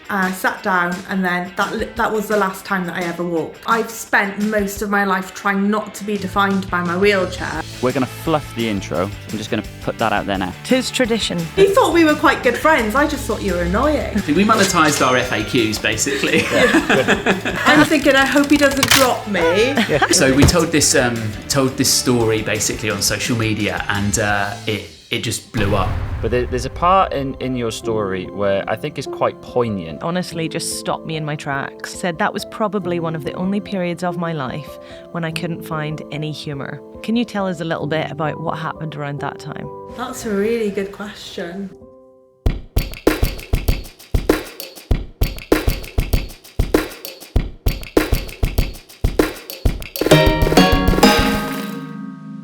sat down, and then that was the last time that I ever walked. I've spent most of my life trying not to be defined by my wheelchair. We're going to fluff the intro. I'm just going to put that out there now. 'Tis tradition. You thought we were quite good friends. I just thought you were annoying. We monetised our FAQs, basically. I'm thinking, I hope he doesn't drop me. So we told this story basically on social media, and it just blew up. But there's a part in your story where I think is quite poignant. Honestly, just stopped me in my tracks. Said that was probably one of the only periods of my life when I couldn't find any humour. Can you tell us a little bit about what happened around that time? That's a really good question.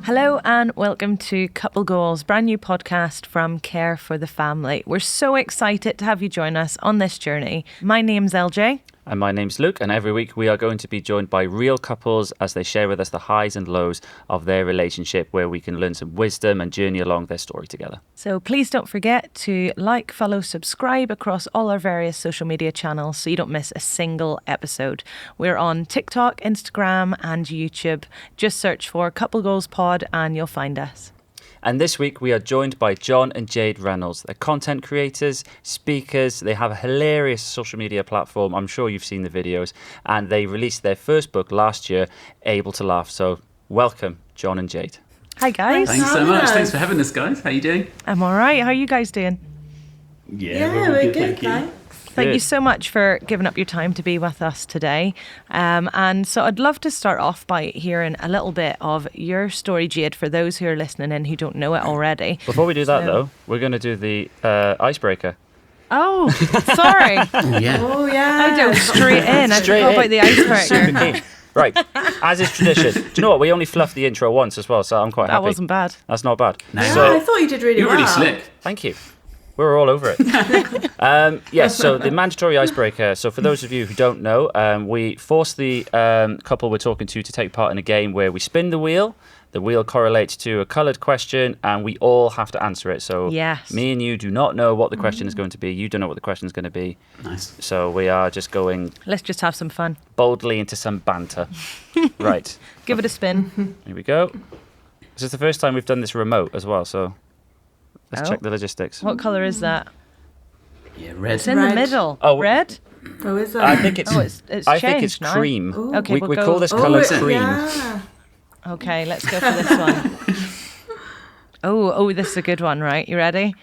Hello and welcome to Couple Goals, brand new podcast from Care for the Family. We're so excited to have you join us on this journey. My name's LJ. And my name's Luke, and every week we are going to be joined by real couples as they share with us the highs and lows of their relationship, where we can learn some wisdom and journey along their story together. So please don't forget to like, follow, subscribe across all our various social media channels so you don't miss a single episode. We're on TikTok, Instagram and YouTube. Just search for Couple Goals Pod and you'll find us. And this week we are joined by John and Jade Reynolds. They're content creators, speakers. They have a hilarious social media platform. I'm sure you've seen the videos. And they released their first book last year, Able to Laugh. So welcome, John and Jade. Hi guys. Thanks so much. Thanks for having us, guys. How you doing? I'm all right. How are you guys doing? Yeah, we're good, thanks. Thank you so much for giving up your time to be with us today. And so I'd love to start off by hearing a little bit of your story, Jade, for those who are listening in who don't know it already. Before we do that, though, we're going to do the icebreaker. Oh, sorry. Oh, yeah. I dove straight in. I forgot about the icebreaker. Right, as is tradition. Do you know what? We only fluffed the intro once as well, so I'm quite happy. That wasn't bad. That's not bad. No. I thought you did really well. You're really slick. Thank you. We were all over it. Yes, so the mandatory icebreaker. So for those of you who don't know, we force the couple we're talking to take part in a game where we spin the wheel. The wheel correlates to a coloured question and we all have to answer it. So yes. Me and you do not know what the question is going to be. You don't know what the question is going to be. Nice. So we are just going... Let's just have some fun. Boldly into some banter. Right. Give it a spin. Here we go. This is the first time we've done this remote as well, so... Let's check the logistics. What colour is that? Yeah, red. It's in the middle. Oh, red? Oh, is that? I think it's. it's I think it's changed now. cream. Ooh. Okay, we go. call this colour it's- cream. Yeah. Okay, let's go for this one. Oh, this is a good one, right? You ready?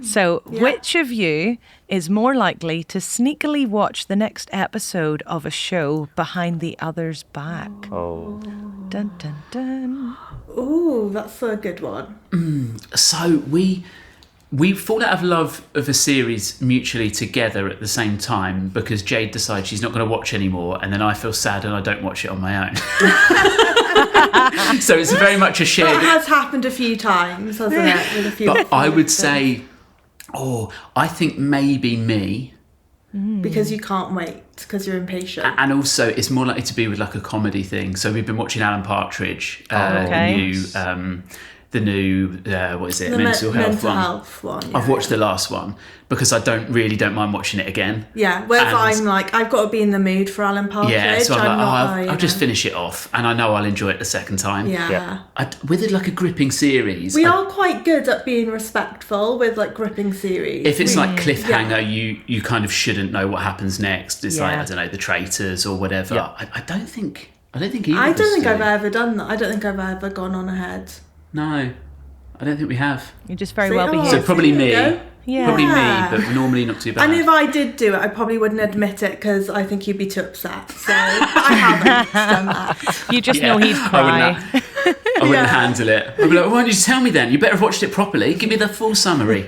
So, which of you is more likely to sneakily watch the next episode of a show behind the other's back? Oh. Dun, dun, dun. Ooh, that's a good one. So we fall out of love of a series mutually together at the same time because Jade decides she's not going to watch anymore, and then I feel sad and I don't watch it on my own. So it's very much a shared... That has happened a few times, hasn't it? With a few. But I would say, I think maybe me. Because you can't wait, because you're impatient. And also, it's more likely to be with like a comedy thing. So we've been watching Alan Partridge, okay. the new what is it? The mental health one. Yeah. I've watched the last one because I don't mind watching it again. Yeah, whereas I'm like, I've got to be in the mood for Alan Partridge. Yeah, so I'm like, not, I'll just finish it off, and I know I'll enjoy it the second time. Yeah. With it like a gripping series. We are quite good at being respectful with like gripping series. If it's like cliffhanger, you kind of shouldn't know what happens next. It's like, I don't know, The Traitors or whatever. Yeah. I don't think either I of us don't think do. I've ever done that. I don't think I've ever gone on ahead. No, I don't think we have. You're just very See, well behaved. So probably me. Yeah. Probably me, but normally not too bad. And if I did do it, I probably wouldn't admit it because I think you'd be too upset. So I haven't done that. You just know he'd cry. I wouldn't handle it. I'd be like, why don't you just tell me then? You better have watched it properly. Give me the full summary.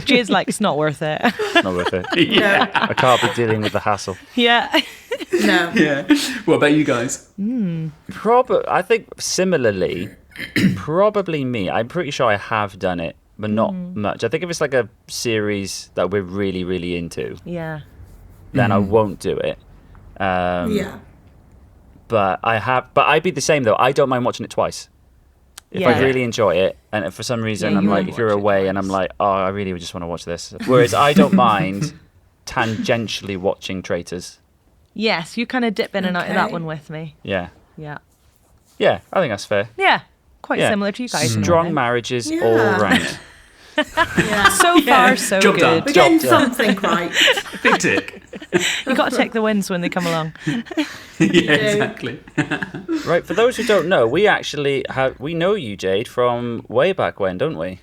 Jade's like, it's not worth it. Not worth it. Yeah. I can't be dealing with the hassle. Yeah. No. Yeah. What about you guys? I think similarly, probably me. I'm pretty sure I have done it, but not much. I think if it's like a series that we're really, really into, Yeah. then I won't do it. Yeah. But I'd be the same though. I don't mind watching it twice. If I really enjoy it, and if for some reason Yeah, I'm you like, would if you're watch it away and I'm like, oh, I really just want to watch this. Whereas I don't mind tangentially watching Traitors. Yes, you kind of dip in and out of that Okay. one with me. Yeah. Yeah. Yeah, I think that's fair. Yeah. Quite Yeah. similar to you guys. in a Strong way. marriages Yeah. all round. Yeah. So far, so Job done. good. We're getting Job done. something right. Big tick. You got to take the wins when they come along. Yeah, exactly. Right, for those who don't know, we know you, Jade, from way back when, don't we?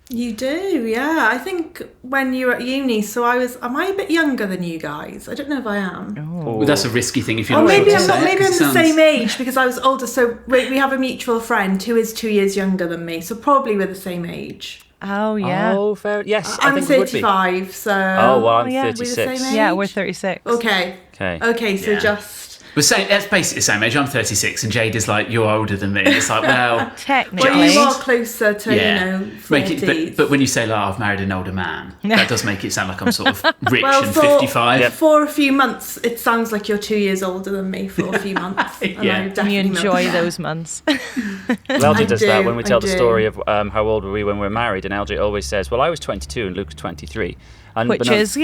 You do, yeah. I think when you were at uni, so am I a bit younger than you guys? I don't know if I am. Well, that's a risky thing if you're Or not maybe sure to I'm not. say it, Maybe 'cause I'm it the sounds- same age because I was older. So we have a mutual friend who is 2 years younger than me. So probably we're the same age. Oh, yeah. Oh, fair. Yes, I I'm think we would be. 35, so. Oh, well, I'm yeah, we're the 36. same Yeah, age? we're 36. Okay. Okay. So Yeah. just. We're saying that's basically the same age. I'm 36, and Jade is like, you're older than me. It's like, well, Technically. Well, you are closer to, yeah. 40s. But when you say, like, I've married an older man, that does make it sound like I'm sort of rich Well, and for- 55. For a few months, it sounds like you're 2 years older than me for a few months. And Yeah. I And definitely You milk enjoy that. those months. LJ does that do, when we I tell the do. story of how old were we when we were married, and LJ always says, well, I was 22 and Luke was 23. And Which is,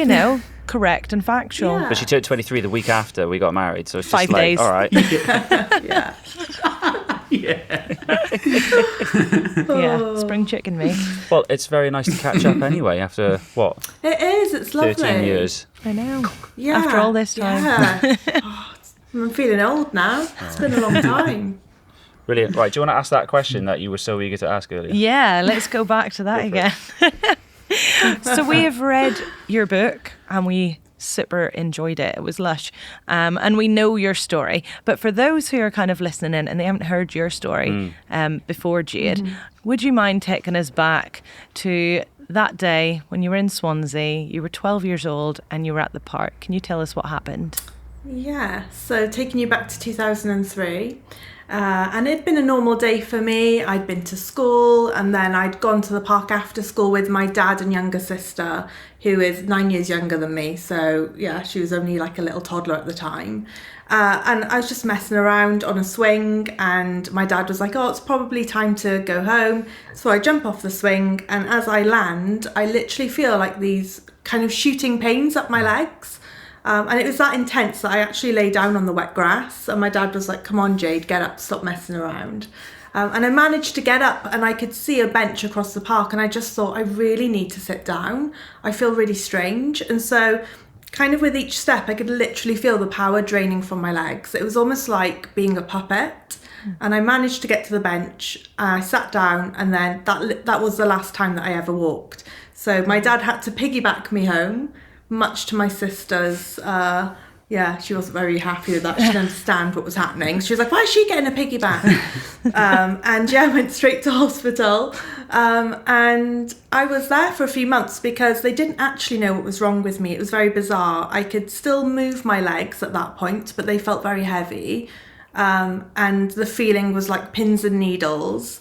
correct and factual. Yeah. But she turned 23 the week after we got married, so it's 5 just like, days. all right. Yeah. Yeah. Yeah, spring chicken me. Well, it's very nice to catch up anyway after, what, It is. It's lovely. 13 years. I know. Yeah. After all this time. Yeah. I'm feeling old now. It's been a long time. Brilliant. Right, do you want to ask that question that you were so eager to ask earlier? Yeah, let's go back to that again. So we have read your book and we super enjoyed it. It was lush. And we know your story. But for those who are kind of listening in and they haven't heard your story before, Jade, would you mind taking us back to that day when you were in Swansea, you were 12 years old and you were at the park? Can you tell us what happened? Yeah, so taking you back to 2003, and it'd been a normal day for me. I'd been to school and then I'd gone to the park after school with my dad and younger sister, who is 9 years younger than me. So yeah, she was only like a little toddler at the time. And I was just messing around on a swing and my dad was like, oh, it's probably time to go home. So I jump off the swing and as I land, I literally feel like these kind of shooting pains up my legs. And it was that intense that I actually lay down on the wet grass and my dad was like, come on, Jade, get up, stop messing around. And I managed to get up and I could see a bench across the park and I just thought, I really need to sit down. I feel really strange. And so kind of with each step, I could literally feel the power draining from my legs. It was almost like being a puppet. And I managed to get to the bench. I sat down and then that was the last time that I ever walked. So my dad had to piggyback me home, much to my sister's, she wasn't very happy with that. She didn't understand what was happening. She was like, why is she getting a piggyback? I went straight to hospital. And I was there for a few months because they didn't actually know what was wrong with me. It was very bizarre. I could still move my legs at that point, but they felt very heavy. And the feeling was like pins and needles.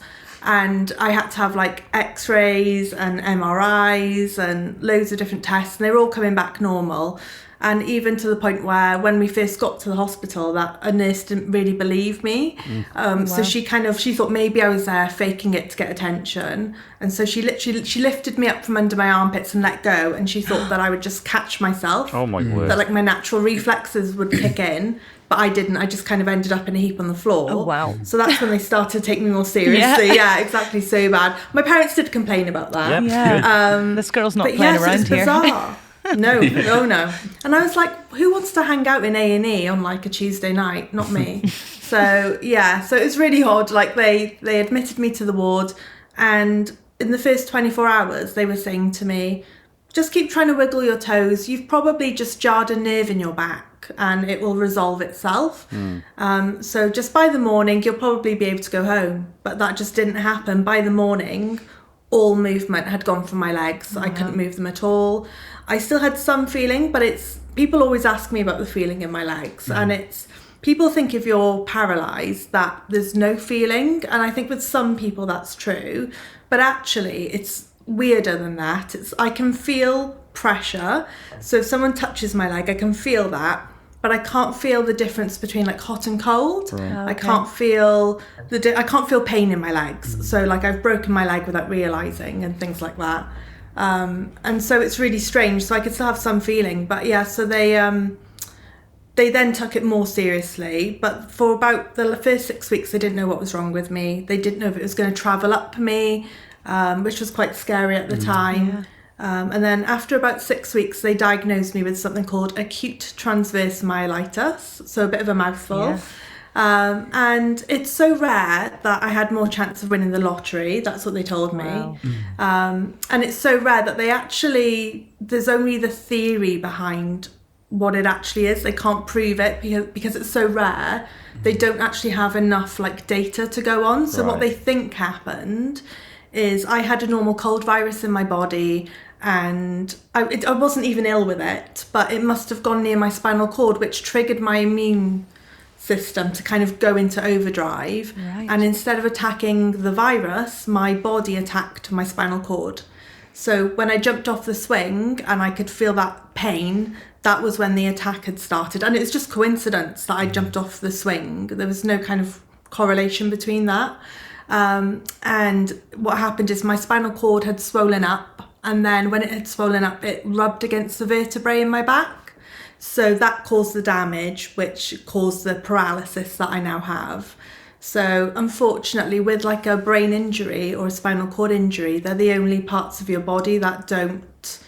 And I had to have like x-rays and MRIs and loads of different tests and they were all coming back normal. And even to the point where when we first got to the hospital, that a nurse didn't really believe me. So she thought maybe I was there faking it to get attention. And so she lifted me up from under my armpits and let go. And she thought that I would just catch myself. Oh my word. That like my natural reflexes would kick in. But I didn't. I just kind of ended up in a heap on the floor. Oh, wow. So that's when they started taking me more seriously. Yeah, exactly. So bad. My parents did complain about that. Yep. Yeah. This girl's not playing around it's here. bizarre. No. And I was like, who wants to hang out in A&E on like a Tuesday night? Not me. So it was really odd. Like they admitted me to the ward and in the first 24 hours they were saying to me, just keep trying to wiggle your toes. You've probably just jarred a nerve in your back and it will resolve itself. So just by the morning, you'll probably be able to go home. But that just didn't happen. By the morning, all movement had gone from my legs. I couldn't move them at all. I still had some feeling, but people always ask me about the feeling in my legs. And people think if you're paralysed that there's no feeling. And I think with some people that's true. But actually, it's weirder than that. I can feel pressure. So if someone touches my leg, I can feel that. But I can't feel the difference between like hot and cold. Right. I can't feel I can't feel pain in my legs. So like I've broken my leg without realising and things like that. And so it's really strange. So I could still have some feeling, but yeah. So they then took it more seriously. But for about the first 6 weeks, they didn't know what was wrong with me. They didn't know if it was going to travel up me, which was quite scary at the time. Yeah. And then after about 6 weeks, they diagnosed me with something called acute transverse myelitis, so a bit of a mouthful. Yeah. And it's so rare that I had more chance of winning the lottery. That's what they told me. Wow. And it's so rare that there's only the theory behind what it actually is. They can't prove it because it's so rare. They don't actually have enough data to go on. So what they think happened is I had a normal cold virus in my body, and I wasn't even ill with it, but it must have gone near my spinal cord, which triggered my immune system to kind of go into overdrive. Right. And instead of attacking the virus, my body attacked my spinal cord. So when I jumped off the swing and I could feel that pain, that was when the attack had started. And it was just coincidence that I jumped off the swing. There was no kind of correlation between that. And what happened is my spinal cord had swollen up, and then when it had swollen up, it rubbed against the vertebrae in my back. So that caused the damage, which caused the paralysis that I now have. So unfortunately, with a brain injury or a spinal cord injury, they're the only parts of your body that don't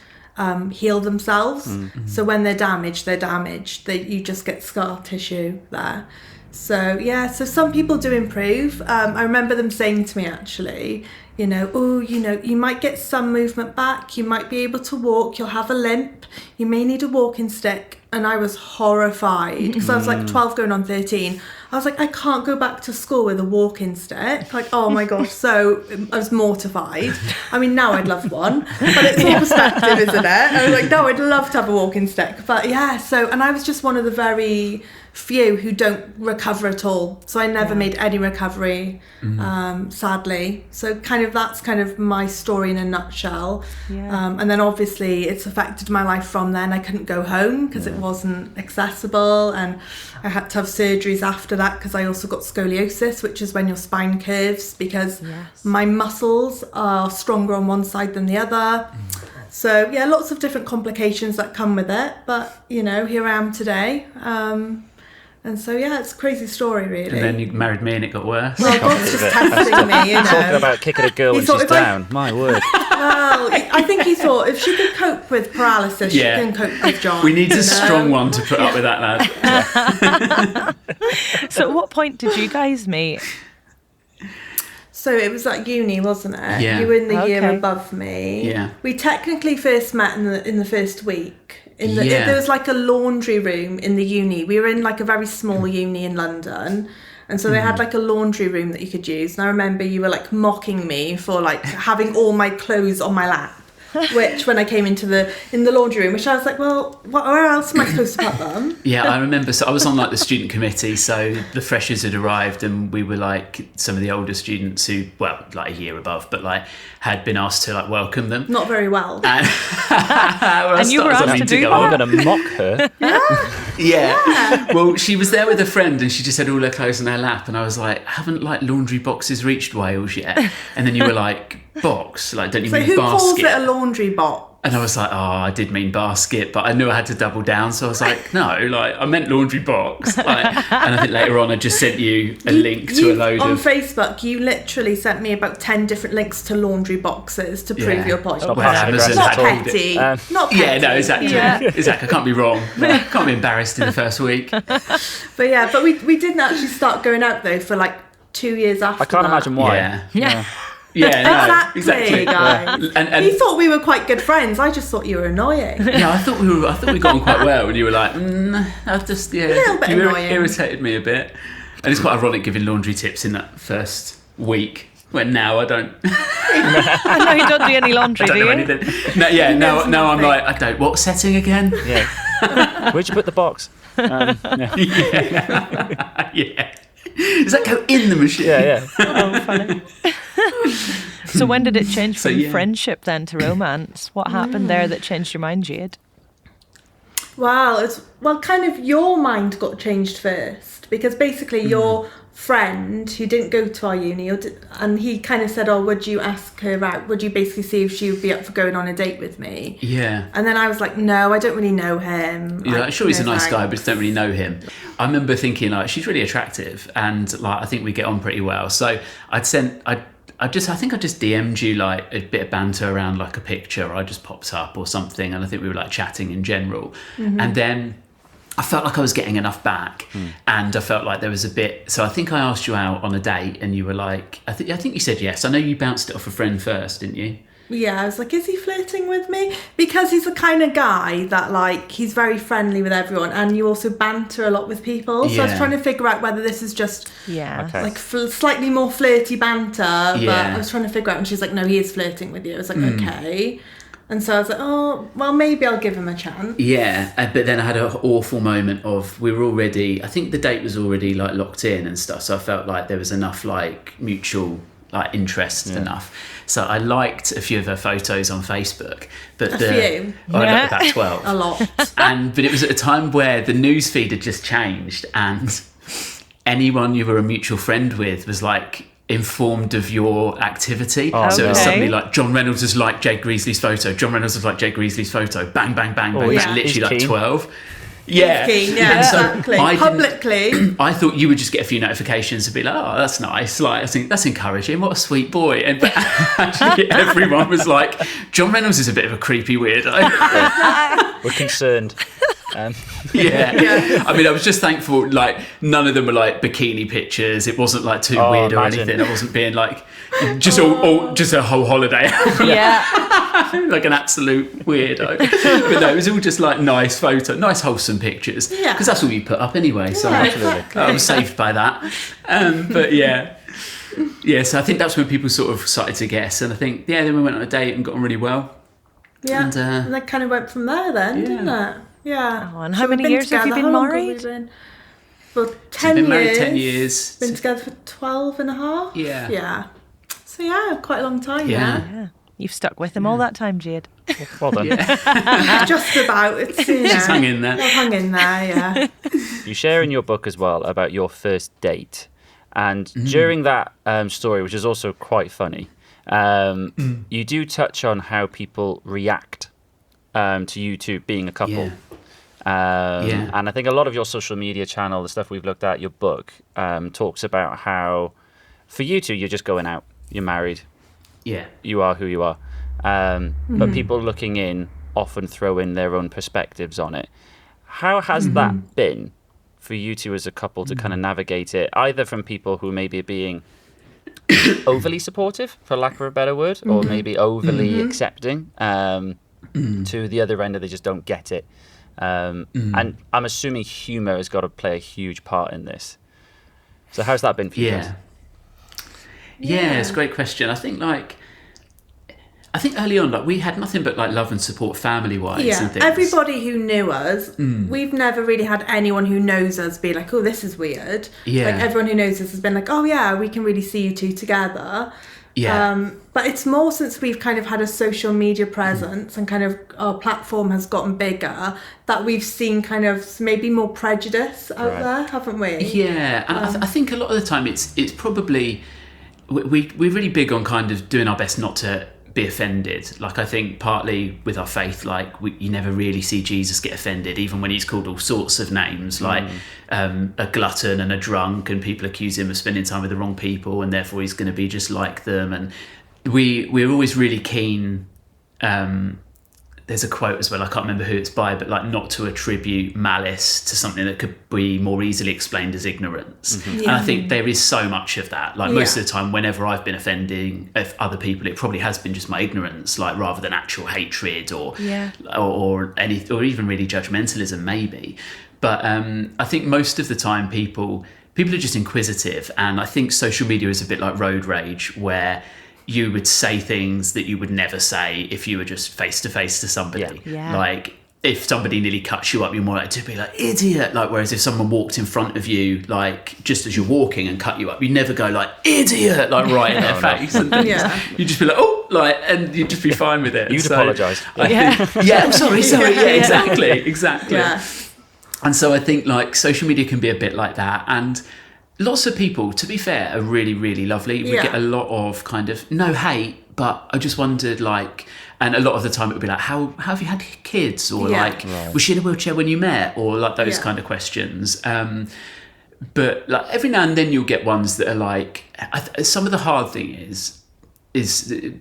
heal themselves. Mm-hmm. So when they're damaged, you just get scar tissue there. So so some people do improve. I remember them saying to me, actually, you might get some movement back, you might be able to walk, you'll have a limp, you may need a walking stick. And I was horrified because I was 12 going on 13. I was I can't go back to school with a walking stick. Oh my gosh. So I was mortified. I mean, now I'd love one, but it's all perspective, isn't it? I was no, I'd love to have a walking stick. But and I was just one of the very few who don't recover at all. So I never made any recovery, sadly. So that's my story in a nutshell. Yeah. And then obviously it's affected my life from then. I couldn't go home because it wasn't accessible, and I had to have surgeries after that because I also got scoliosis, which is when your spine curves because my muscles are stronger on one side than the other. So lots of different complications that come with it, but here I am today. And so it's a crazy story, really. And then you married me and it got worse. Well, God's just testing me, Talking about kicking a girl when she's down. My word. Well, I think he thought if she could cope with paralysis, she can cope with John. We need a strong one to put up with that, lad. So at what point did you guys meet? So it was at uni, wasn't it? Yeah. You were in the year above me. Yeah. We technically first met in the first week. There was a laundry room in the uni. We were in a very small uni in London. And so they had a laundry room that you could use. And I remember you were mocking me for having all my clothes on my lap. Which when I came in the laundry room, which I was well, where else am I supposed to put them? Yeah, I remember. So I was on the student committee. So the freshers had arrived, and we were some of the older students who, a year above, but had been asked to welcome them. Not very well. And you were asked to do that. I'm going to mock her. Yeah. Well, she was there with a friend, and she just had all her clothes on her lap, and I was haven't laundry boxes reached Wales yet? And then you were box, don't you mean who basket? Calls it a laundry box? And I was I did mean basket, but I knew I had to double down, so I was no, I meant laundry box. And I think later on I just sent you a link to a load on of... Facebook, you literally sent me about 10 different links to laundry boxes to prove your point. Not Amazon not had petty. Not petty. Yeah, no, exactly. Yeah. Exactly. I can't be wrong. Can't be embarrassed in the first week. But we didn't actually start going out though for 2 years after. I can't imagine why. Yeah. Yeah, exactly, guys. And you thought we were quite good friends. I just thought you were annoying. Yeah, I thought we got on quite well, and you were I've just a little bit annoying. Irritated me a bit. And it's quite ironic giving laundry tips in that first week when now I don't. I know you don't do any laundry, do you? Anything. No, now I'm I don't. What setting again? Yeah. Where'd you put the box? Yeah. Does that go in the machine? Yeah. Oh, funny. So when did it change from friendship then to romance? What happened there that changed your mind, Jade? Well, kind of your mind got changed first, because basically your friend who didn't go to our uni, and he kind of said, oh, would you ask her out? Would you basically see if she would be up for going on a date with me? Yeah. And then I was like, no, I don't really know him. Yeah, like, sure, he's a no nice guy, but thanks. just don't really know him. I remember thinking, like, she's really attractive, and like I think we get on pretty well. So I think I just DM'd you like a bit of banter around like a picture, or I just popped up or something, and I think we were like chatting in general. And then I felt like I was getting enough back, and I felt like there was a bit. So I think I asked you out on a date, and you were like, I think you said yes. I know you bounced it off a friend first, didn't you? Yeah, I was like, is he flirting with me? Because he's the kind of guy that, like, he's very friendly with everyone, and you also banter a lot with people. So I was Yeah. trying to figure out whether this is just Okay. like slightly more flirty banter. But Yeah. I was trying to figure out, and she's like, no, he is flirting with you. I was like, okay. And so I was like, oh, well, maybe I'll give him a chance. Yeah, but then I had an awful moment of I think the date was already like locked in and stuff, so I felt like there was enough like mutual like interest enough. So I liked a few of her photos on Facebook, but A few? I liked about 12. A lot. But it was at a time where the news feed had just changed, and anyone you were a mutual friend with was like informed of your activity. So it was Okay. suddenly like John Reynolds has liked Jade Greasley's photo. John Reynolds has liked Jade Greasley's photo. Bang, bang, bang, bang. he's- Literally he's like keen. 12. Yeah. Keen, yeah, And so exactly. I didn't- Publicly. I thought you would just get a few notifications and be like, oh, that's nice. Like, I think that's encouraging. What a sweet boy. And but actually, everyone was like, John Reynolds is a bit of a creepy weirdo. We're concerned. Yeah. I mean, I was just thankful, like, none of them were like bikini pictures. It wasn't like too Oh, weird or imagine. anything. I wasn't being like, just just a whole holiday, Yeah. like an absolute weirdo. But no, it was all just like nice nice wholesome pictures. Yeah. Because that's all you put up anyway. So Yeah, Absolutely. exactly. I was saved by that. But yeah. Yeah, so I think that's when people sort of started to guess. And I think, then we went on a date and got on really well. Yeah. And, And that kind of went from there then, didn't it? Yeah. Oh, and So how we've many been years have you together. been How long have we married? been? For So 10 been years. married 10 years. Been together for 12 and a half. Yeah. Yeah. So yeah, quite a long time Yeah. Yeah. You've stuck with him all that time, Jade. Well done. now. Just about. It's, She's hung in there. I've hung in there, yeah. You share in your book as well about your first date. And during that story, which is also quite funny, you do touch on how people react to you two being a couple. Yeah. And I think a lot of your social media channel, the stuff we've looked at, your book, talks about how for you two, you're just going out, you're married, Yeah. you are who you are. But people looking in often throw in their own perspectives on it. How has that been for you two as a couple to kind of navigate it, either from people who maybe are being overly supportive, for lack of a better word, or maybe overly accepting, to the other end of they just don't get it. And I'm assuming humour has got to play a huge part in this. So how's that been for you guys? Yeah, it's a great question. I think early on, like we had nothing but like love and support family-wise Yeah, and things. everybody who knew us, we've never really had anyone who knows us be like, oh, this is weird. Yeah. Like everyone who knows us has been like, oh yeah, we can really see you two together. Yeah. But it's more since we've kind of had a social media presence and kind of our platform has gotten bigger that we've seen kind of maybe more prejudice out there, haven't we? Yeah, and I think a lot of the time it's probably we're really big on kind of doing our best not to be offended. Like I think partly with our faith, like you never really see Jesus get offended, even when he's called all sorts of names, like a glutton and a drunk, and people accuse him of spending time with the wrong people, and therefore he's going to be just like them. And we're always really keen. There's a quote as well, I can't remember who it's by, but like not to attribute malice to something that could be more easily explained as ignorance. And I think there is so much of that. Like most of the time, whenever I've been offending other people, it probably has been just my ignorance, like rather than actual hatred or even really judgmentalism, maybe. But I think most of the time people are just inquisitive, and I think social media is a bit like road rage, where you would say things that you would never say if you were just face to face to somebody. Yeah. Like if somebody nearly cuts you up, you're more likely to be like, idiot. Like, whereas if someone walked in front of you, like, just as you're walking and cut you up, you never go like, idiot, like right in their face. And things. You just be like, oh, like, and you'd just be fine with it. You'd apologise. I'm sorry. Exactly. Yeah. And so I think like social media can be a bit like that. And lots of people, to be fair, are really, really lovely. We get a lot of kind of no hate, but I just wondered like, and a lot of the time it would be like, how have you had kids? Or like, was she in a wheelchair when you met? Or like those kind of questions. But like every now and then you'll get ones that are like, some of the hard thing is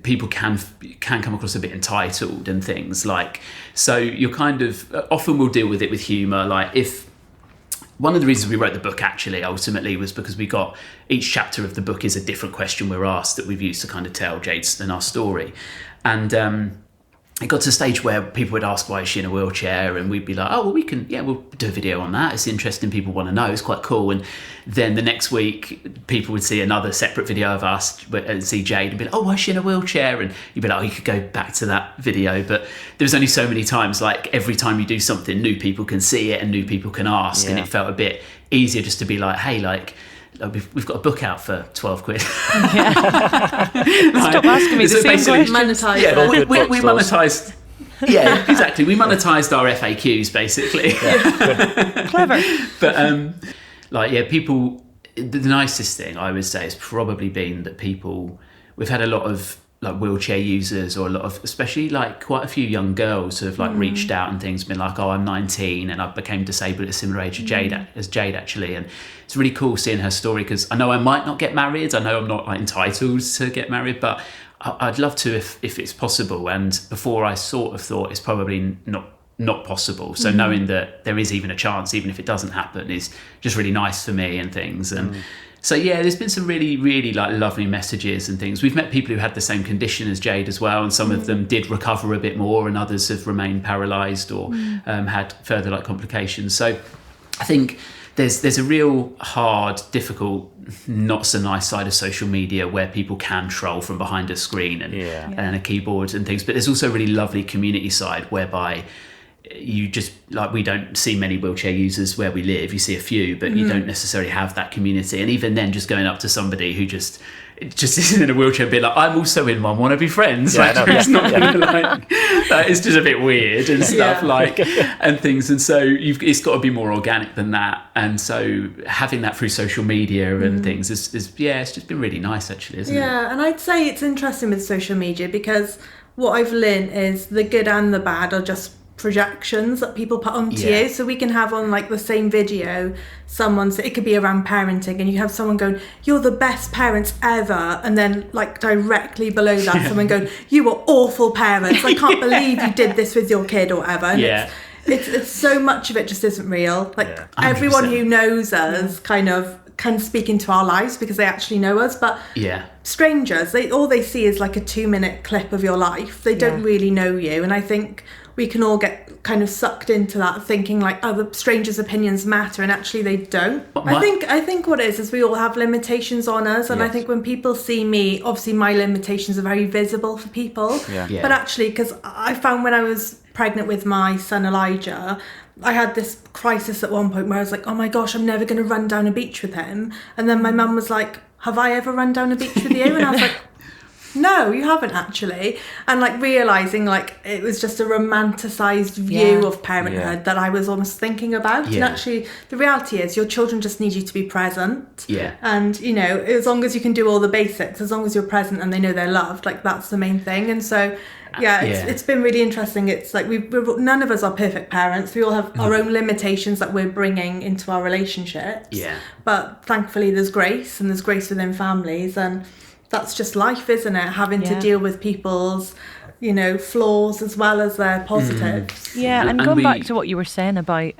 people can come across a bit entitled and things like, so you're kind of, often we'll deal with it with humour. Like if, one of the reasons we wrote the book actually ultimately was because we got, each chapter of the book is a different question we're asked that we've used to kind of tell Jade's and our story. And it got to a stage where people would ask, why is she in a wheelchair? And we'd be like, oh, well, we'll do a video on that. It's interesting. People want to know. It's quite cool. And then the next week, people would see another separate video of us and see Jade and be like, oh, why is she in a wheelchair? And you'd be like, oh, you could go back to that video. But there was only so many times, like every time you do something, new people can see it and new people can ask. Yeah. And it felt a bit easier just to be like, hey, like, we've got a book out for 12 quid. Yeah. Stop asking me the same question. Monetize. Yeah, we monetized. Yeah, exactly. We monetized our FAQs basically. Clever. But like, yeah, people. The nicest thing I would say has probably been that people. We've had a lot of like wheelchair users, or a lot of, especially like quite a few young girls who have like reached out and things, been like, oh, I'm 19 and I became disabled at a similar age as Jade actually, and it's really cool seeing her story, because I know I might not get married, I know I'm not like entitled to get married, but I'd love to if it's possible. And before I sort of thought it's probably not possible, so knowing that there is even a chance, even if it doesn't happen, is just really nice for me and things. And so yeah, there's been some really, really like lovely messages and things. We've met people who had the same condition as Jade as well, and some of them did recover a bit more, and others have remained paralysed or had further like complications. So I think there's a real hard, difficult, not so nice side of social media where people can troll from behind a screen and a keyboard and things, but there's also a really lovely community side whereby you just, like, we don't see many wheelchair users where we live. You see a few, but you don't necessarily have that community. And even then, just going up to somebody who just isn't in a wheelchair and be like, I'm also in one, want to be friends? It's not gonna, like, it's just a bit weird and stuff like and things. And so it's got to be more organic than that. And so having that through social media and things is it's just been really nice actually, isn't it? Yeah, and I'd say it's interesting with social media, because what I've learned is the good and the bad are just projections that people put onto you. So we can have on like the same video, it could be around parenting, and you have someone going, you're the best parents ever, and then like directly below that someone going, you were awful parents, I can't believe you did this with your kid or whatever. And it's so much of it just isn't real. Like everyone who knows us kind of can speak into our lives because they actually know us, but strangers, all they see is like a 2-minute clip of your life. They don't really know you. And I think we can all get kind of sucked into that, thinking like, oh, the strangers' opinions matter, and actually they don't. I think what it is we all have limitations on us, and I think when people see me, obviously my limitations are very visible for people. But actually, because I found when I was pregnant with my son Elijah, I had this crisis at one point where I was like, oh my gosh, I'm never going to run down a beach with him. And then my mum was like, have I ever run down a beach with you? And I was like, no, you haven't actually. And like realising like it was just a romanticised view of parenthood that I was almost thinking about. And actually the reality is your children just need you to be present. And, you know, as long as you can do all the basics, as long as you're present and they know they're loved, like that's the main thing. And so it's been really interesting. It's like none of us are perfect parents. We all have our own limitations that we're bringing into our relationships. But thankfully there's grace, and there's grace within families, and that's just life, isn't it? Having to deal with people's, you know, flaws as well as their positives. And going back to what you were saying about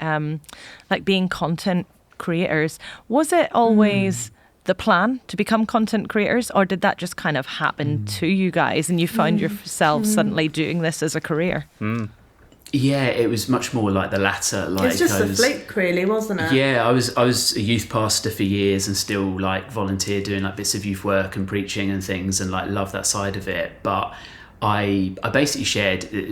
like being content creators, was it always the plan to become content creators, or did that just kind of happen to you guys and you found yourselves suddenly doing this as a career? Yeah, it was much more like the latter. Like, it's just a fluke, really, wasn't it? Yeah, I was a youth pastor for years and still like volunteer doing like bits of youth work and preaching and things, and like love that side of it. But I basically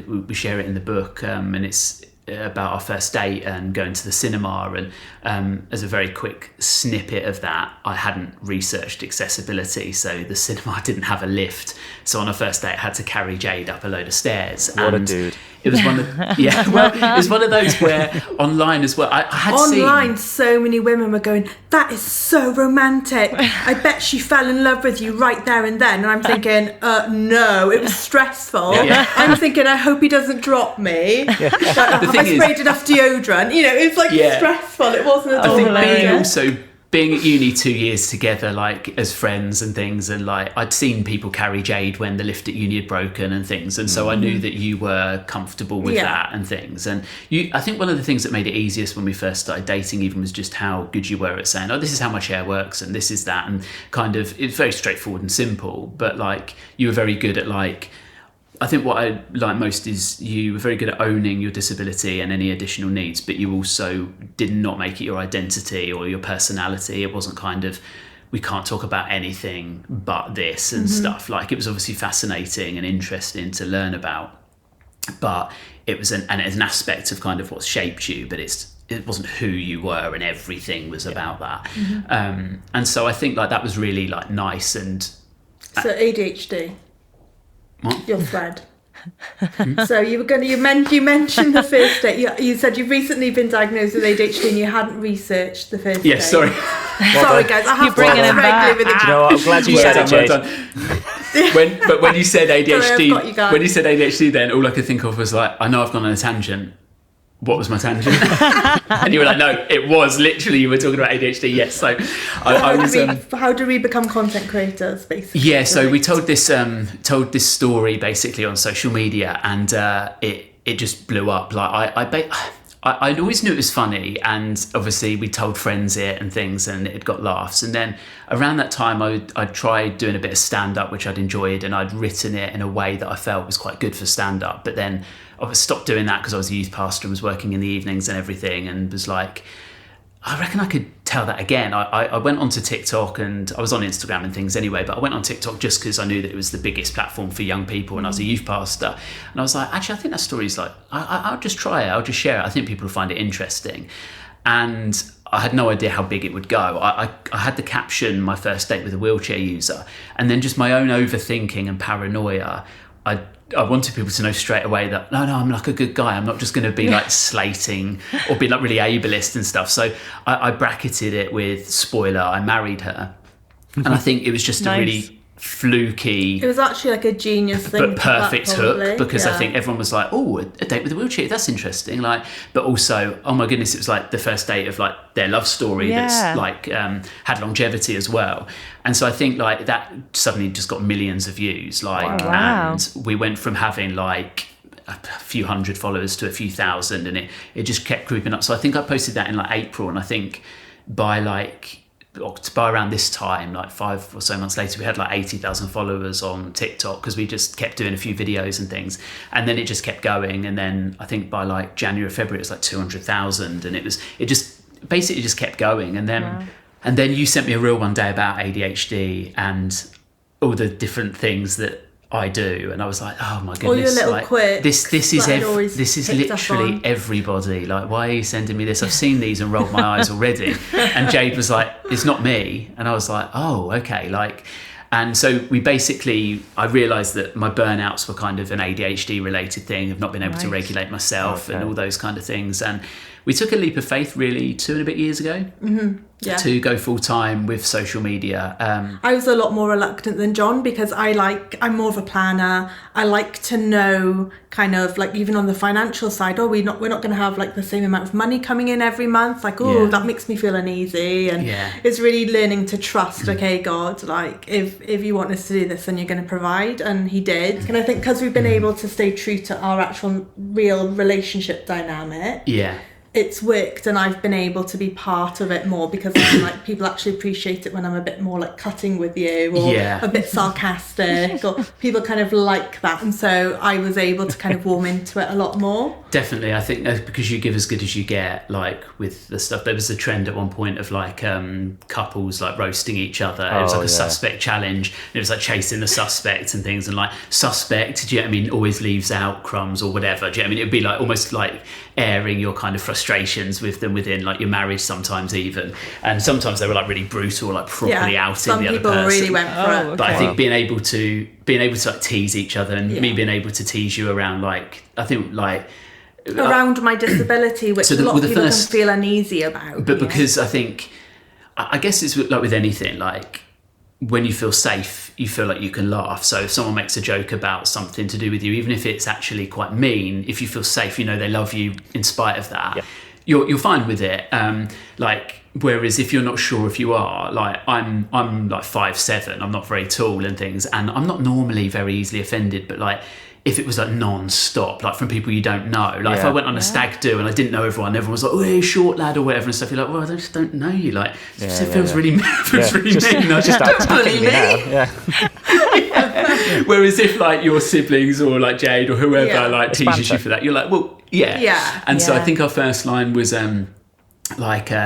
we share it in the book, and it's about our first date and going to the cinema, and as a very quick snippet of that, I hadn't researched accessibility, so the cinema didn't have a lift, so on our first date I had to carry Jade up a load of stairs. What a dude. It was one of it was one of those where online as well, I had Online, seen, so many women were going, that is so romantic. I bet she fell in love with you right there and then. And I'm thinking, no, it was stressful. Yeah. I'm thinking, I hope he doesn't drop me. Like, have I sprayed enough deodorant? You know, it's like stressful. It wasn't at I all think hilarious. being at uni 2 years together, like as friends and things, and like I'd seen people carry Jade when the lift at uni had broken and things, and so I knew that you were comfortable with that and things. And I think one of the things that made it easiest when we first started dating even was just how good you were at saying, oh, this is how my chair works and this is that, and kind of it's very straightforward and simple, but like you were very good at like, I think what I like most is you were very good at owning your disability and any additional needs, but you also did not make it your identity or your personality. It wasn't kind of, we can't talk about anything but this and stuff. Like it was obviously fascinating and interesting to learn about, but it was an aspect of kind of what shaped you, but it wasn't who you were, and everything was about that. And so I think like that was really like nice. And So ADHD. What? Your thread. So you mentioned the first date. You said you've recently been diagnosed with ADHD and you hadn't researched the first date. yeah, sorry. Sorry guys, I have to bringing him back. regularly with Do you know what? I'm glad you Well said it, done, Jade. well done. When you said Sorry, I've got you ADHD, guys. when you said ADHD, then all I could think of was like, I know I've gone on a tangent. What was my tangent? And you were like, no, it was literally you were talking about ADHD. Yes, so I was. How do we become content creators, basically? Yeah, so we told this story basically on social media, and it just blew up. Like I always knew it was funny, and obviously we told friends it and things, and it got laughs. And then around that time, I'd tried doing a bit of stand-up, which I'd enjoyed, and I'd written it in a way that I felt was quite good for stand-up. But then I stopped doing that because I was a youth pastor and was working in the evenings and everything, and was like, I reckon I could tell that again. I went onto TikTok, and I was on Instagram and things anyway, but I went on TikTok just because I knew that it was the biggest platform for young people and I was a youth pastor. And I was like, actually, I think that story's like, I'll just try it. I'll just share it. I think people will find it interesting. And I had no idea how big it would go. I had the caption, my first date with a wheelchair user, and then just my own overthinking and paranoia. I wanted people to know straight away that no, I'm like a good guy. I'm not just going to be like slating or be like really ableist and stuff. So I bracketed it with spoiler, I married her. And I think it was just a really fluky, It was actually like a genius thing. but perfect probably. hook, because I think everyone was like, oh, a date with a wheelchair, that's interesting. Like, but also, oh my goodness, it was like the first date of like their love story that's like had longevity as well. And so I think like that suddenly just got millions of views. Like, and we went from having like a few hundred followers to a few thousand, and it just kept creeping up. So I think I posted that in like April, and I think by around this time, like 5 or so months later, we had like 80,000 followers on TikTok, because we just kept doing a few videos and things, and then it just kept going. And then I think by like January or February, it was like 200,000, and it just basically just kept going. And then you sent me a reel one day about ADHD and all the different things that I do, and I was like, oh my goodness, all your little like, quirks this is literally on. everybody. Like, why are you sending me this? I've seen these and rolled my eyes already. And Jade was like, it's not me. And I was like, oh, okay. Like, and so I realised that my burnouts were kind of an ADHD related thing, of not being able to regulate myself and all those kind of things. And we took a leap of faith really 2 and a bit years ago to go full time with social media. I was a lot more reluctant than John, because I'm more of a planner. I like to know kind of like, even on the financial side, we're not going to have like the same amount of money coming in every month. Like, that makes me feel uneasy. And it's really learning to trust, okay, God, like if you want us to do this, then you're going to provide. And he did. And I think because we've been able to stay true to our actual real relationship dynamic, it's worked and I've been able to be part of it more because I'm like, people actually appreciate it when I'm a bit more like cutting with you or a bit sarcastic or people kind of like that. And so I was able to kind of warm into it a lot more. Definitely. I think that's because you give as good as you get, like with the stuff. There was a trend at one point of like couples like roasting each other. It was like a suspect challenge. It was like chasing the suspect and things, and like suspect, do you know what I mean, always leaves out crumbs or whatever. Do you know what I mean? It'd be like almost like airing your kind of frustrations with them within like your marriage sometimes even. And sometimes they were like really brutal, like properly outing the other person. Some people really went for it. But I think being able to like tease each other and me being able to tease you around like, I think like around my disability, which a lot of people can feel uneasy about. But because I guess it's like with anything, like when you feel safe, you feel like you can laugh. So if someone makes a joke about something to do with you, even if it's actually quite mean, if you feel safe, you know they love you in spite of that, you're fine with it. Like whereas if you're not sure if you are, like I'm like 5'7", I'm not very tall and things, and I'm not normally very easily offended, but like if it was like non-stop, like from people you don't know, like if I went on a stag do and I didn't know everyone was like, oh, hey, short lad or whatever and stuff, you're like, well, I just don't know you, like it feels really mean. No, just don't bully me. Whereas if like your siblings or like Jade or whoever like teases you for that, you're like, well, so I think our first line was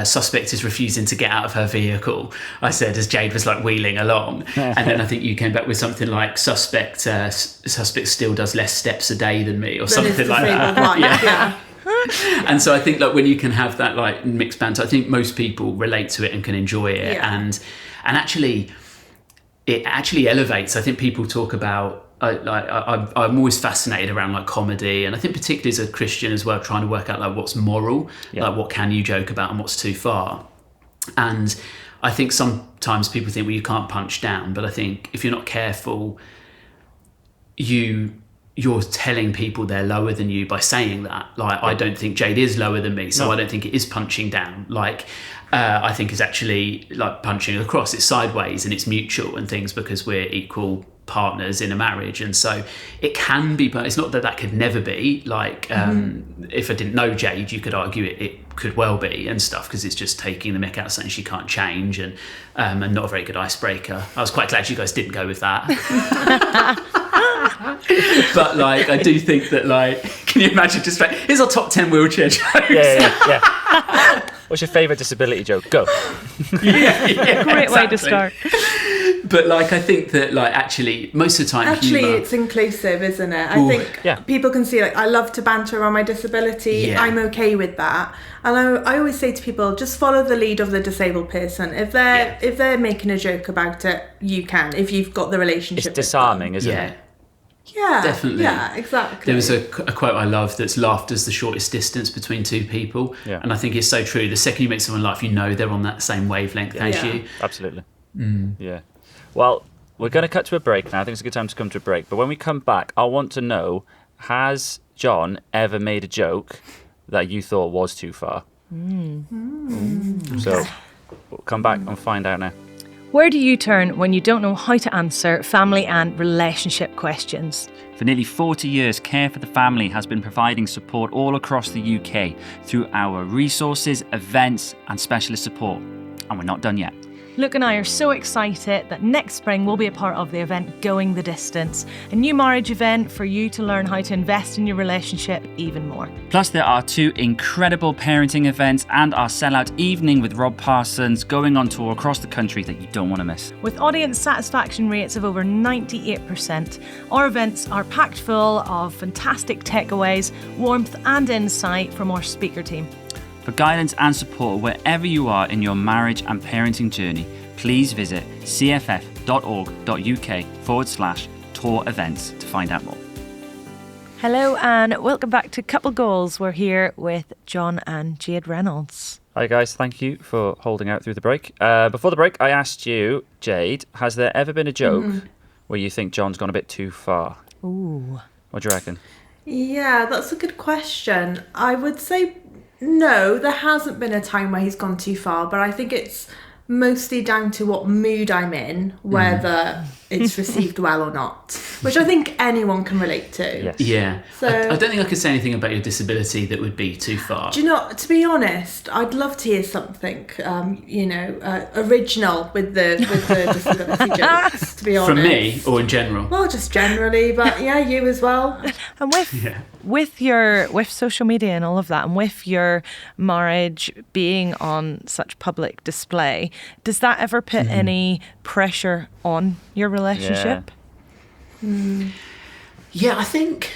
suspect is refusing to get out of her vehicle, I said, as Jade was like wheeling along. And then I think you came back with something like suspect still does less steps a day than me or something like that. And so I think like when you can have that like mixed banter, I think most people relate to it and can enjoy it. And actually it actually elevates. I think people talk about I'm always fascinated around like comedy, and I think particularly as a Christian as well, trying to work out like what's moral, like what can you joke about and what's too far. And I think sometimes people think, well, you can't punch down, but I think if you're not careful, you're telling people they're lower than you by saying that. Like I don't think Jade is lower than me, so I don't think it is punching down. Like I think it's actually like punching across. It's sideways and it's mutual and things, because we're equal partners in a marriage. And so it can be, but it's not that could never be like if I didn't know Jade, you could argue it could well be and stuff, because it's just taking the mick out of something she can't change, and not a very good icebreaker. I was quite glad you guys didn't go with that. But like I do think that, like, can you imagine just like, here's our top 10 wheelchair jokes. What's your favourite disability joke? Go. Great way to start. But like I think that like actually most of the time humour, it's inclusive, isn't it? I think people can see like I love to banter around my disability. I'm okay with that, and I always say to people, just follow the lead of the disabled person. If they're making a joke about it, you can, if you've got the relationship. It's disarming, isn't it? Yeah, definitely. Yeah, exactly. There was a quote I love that's laughter's the shortest distance between two people. Yeah. And I think it's so true. The second you make someone laugh, you know they're on that same wavelength as you. Absolutely. Yeah. Well, we're going to cut to a break now. I think it's a good time to come to a break. But when we come back, I want to know, has John ever made a joke that you thought was too far? So we'll come back and find out now. Where do you turn when you don't know how to answer family and relationship questions? For nearly 40 years, Care for the Family has been providing support all across the UK through our resources, events and specialist support. And we're not done yet. Luke and I are so excited that next spring we'll be a part of the event Going the Distance, a new marriage event for you to learn how to invest in your relationship even more. Plus there are 2 incredible parenting events and our sellout evening with Rob Parsons going on tour across the country that you don't want to miss. With audience satisfaction rates of over 98%, our events are packed full of fantastic takeaways, warmth and insight from our speaker team. For guidance and support wherever you are in your marriage and parenting journey, please visit cff.org.uk/tour events to find out more. Hello and welcome back to Couple Goals. We're here with John and Jade Reynolds. Hi guys, thank you for holding out through the break. Before the break, I asked you, Jade, has there ever been a joke where you think John's gone a bit too far? Ooh. What do you reckon? Yeah, that's a good question. I would say no, there hasn't been a time where he's gone too far, but I think it's mostly down to what mood I'm in, whether it's received well or not, which I think anyone can relate to. Yes. Yeah. So- I don't think I could say anything about your disability that would be too far. Do you know, to be honest, I'd love to hear something, original with the disability jokes, to be honest. From me or in general? Well, just generally, but yeah, you as well. And with social media and all of that, and with your marriage being on such public display, does that ever put any pressure on your relationship? Yeah, I think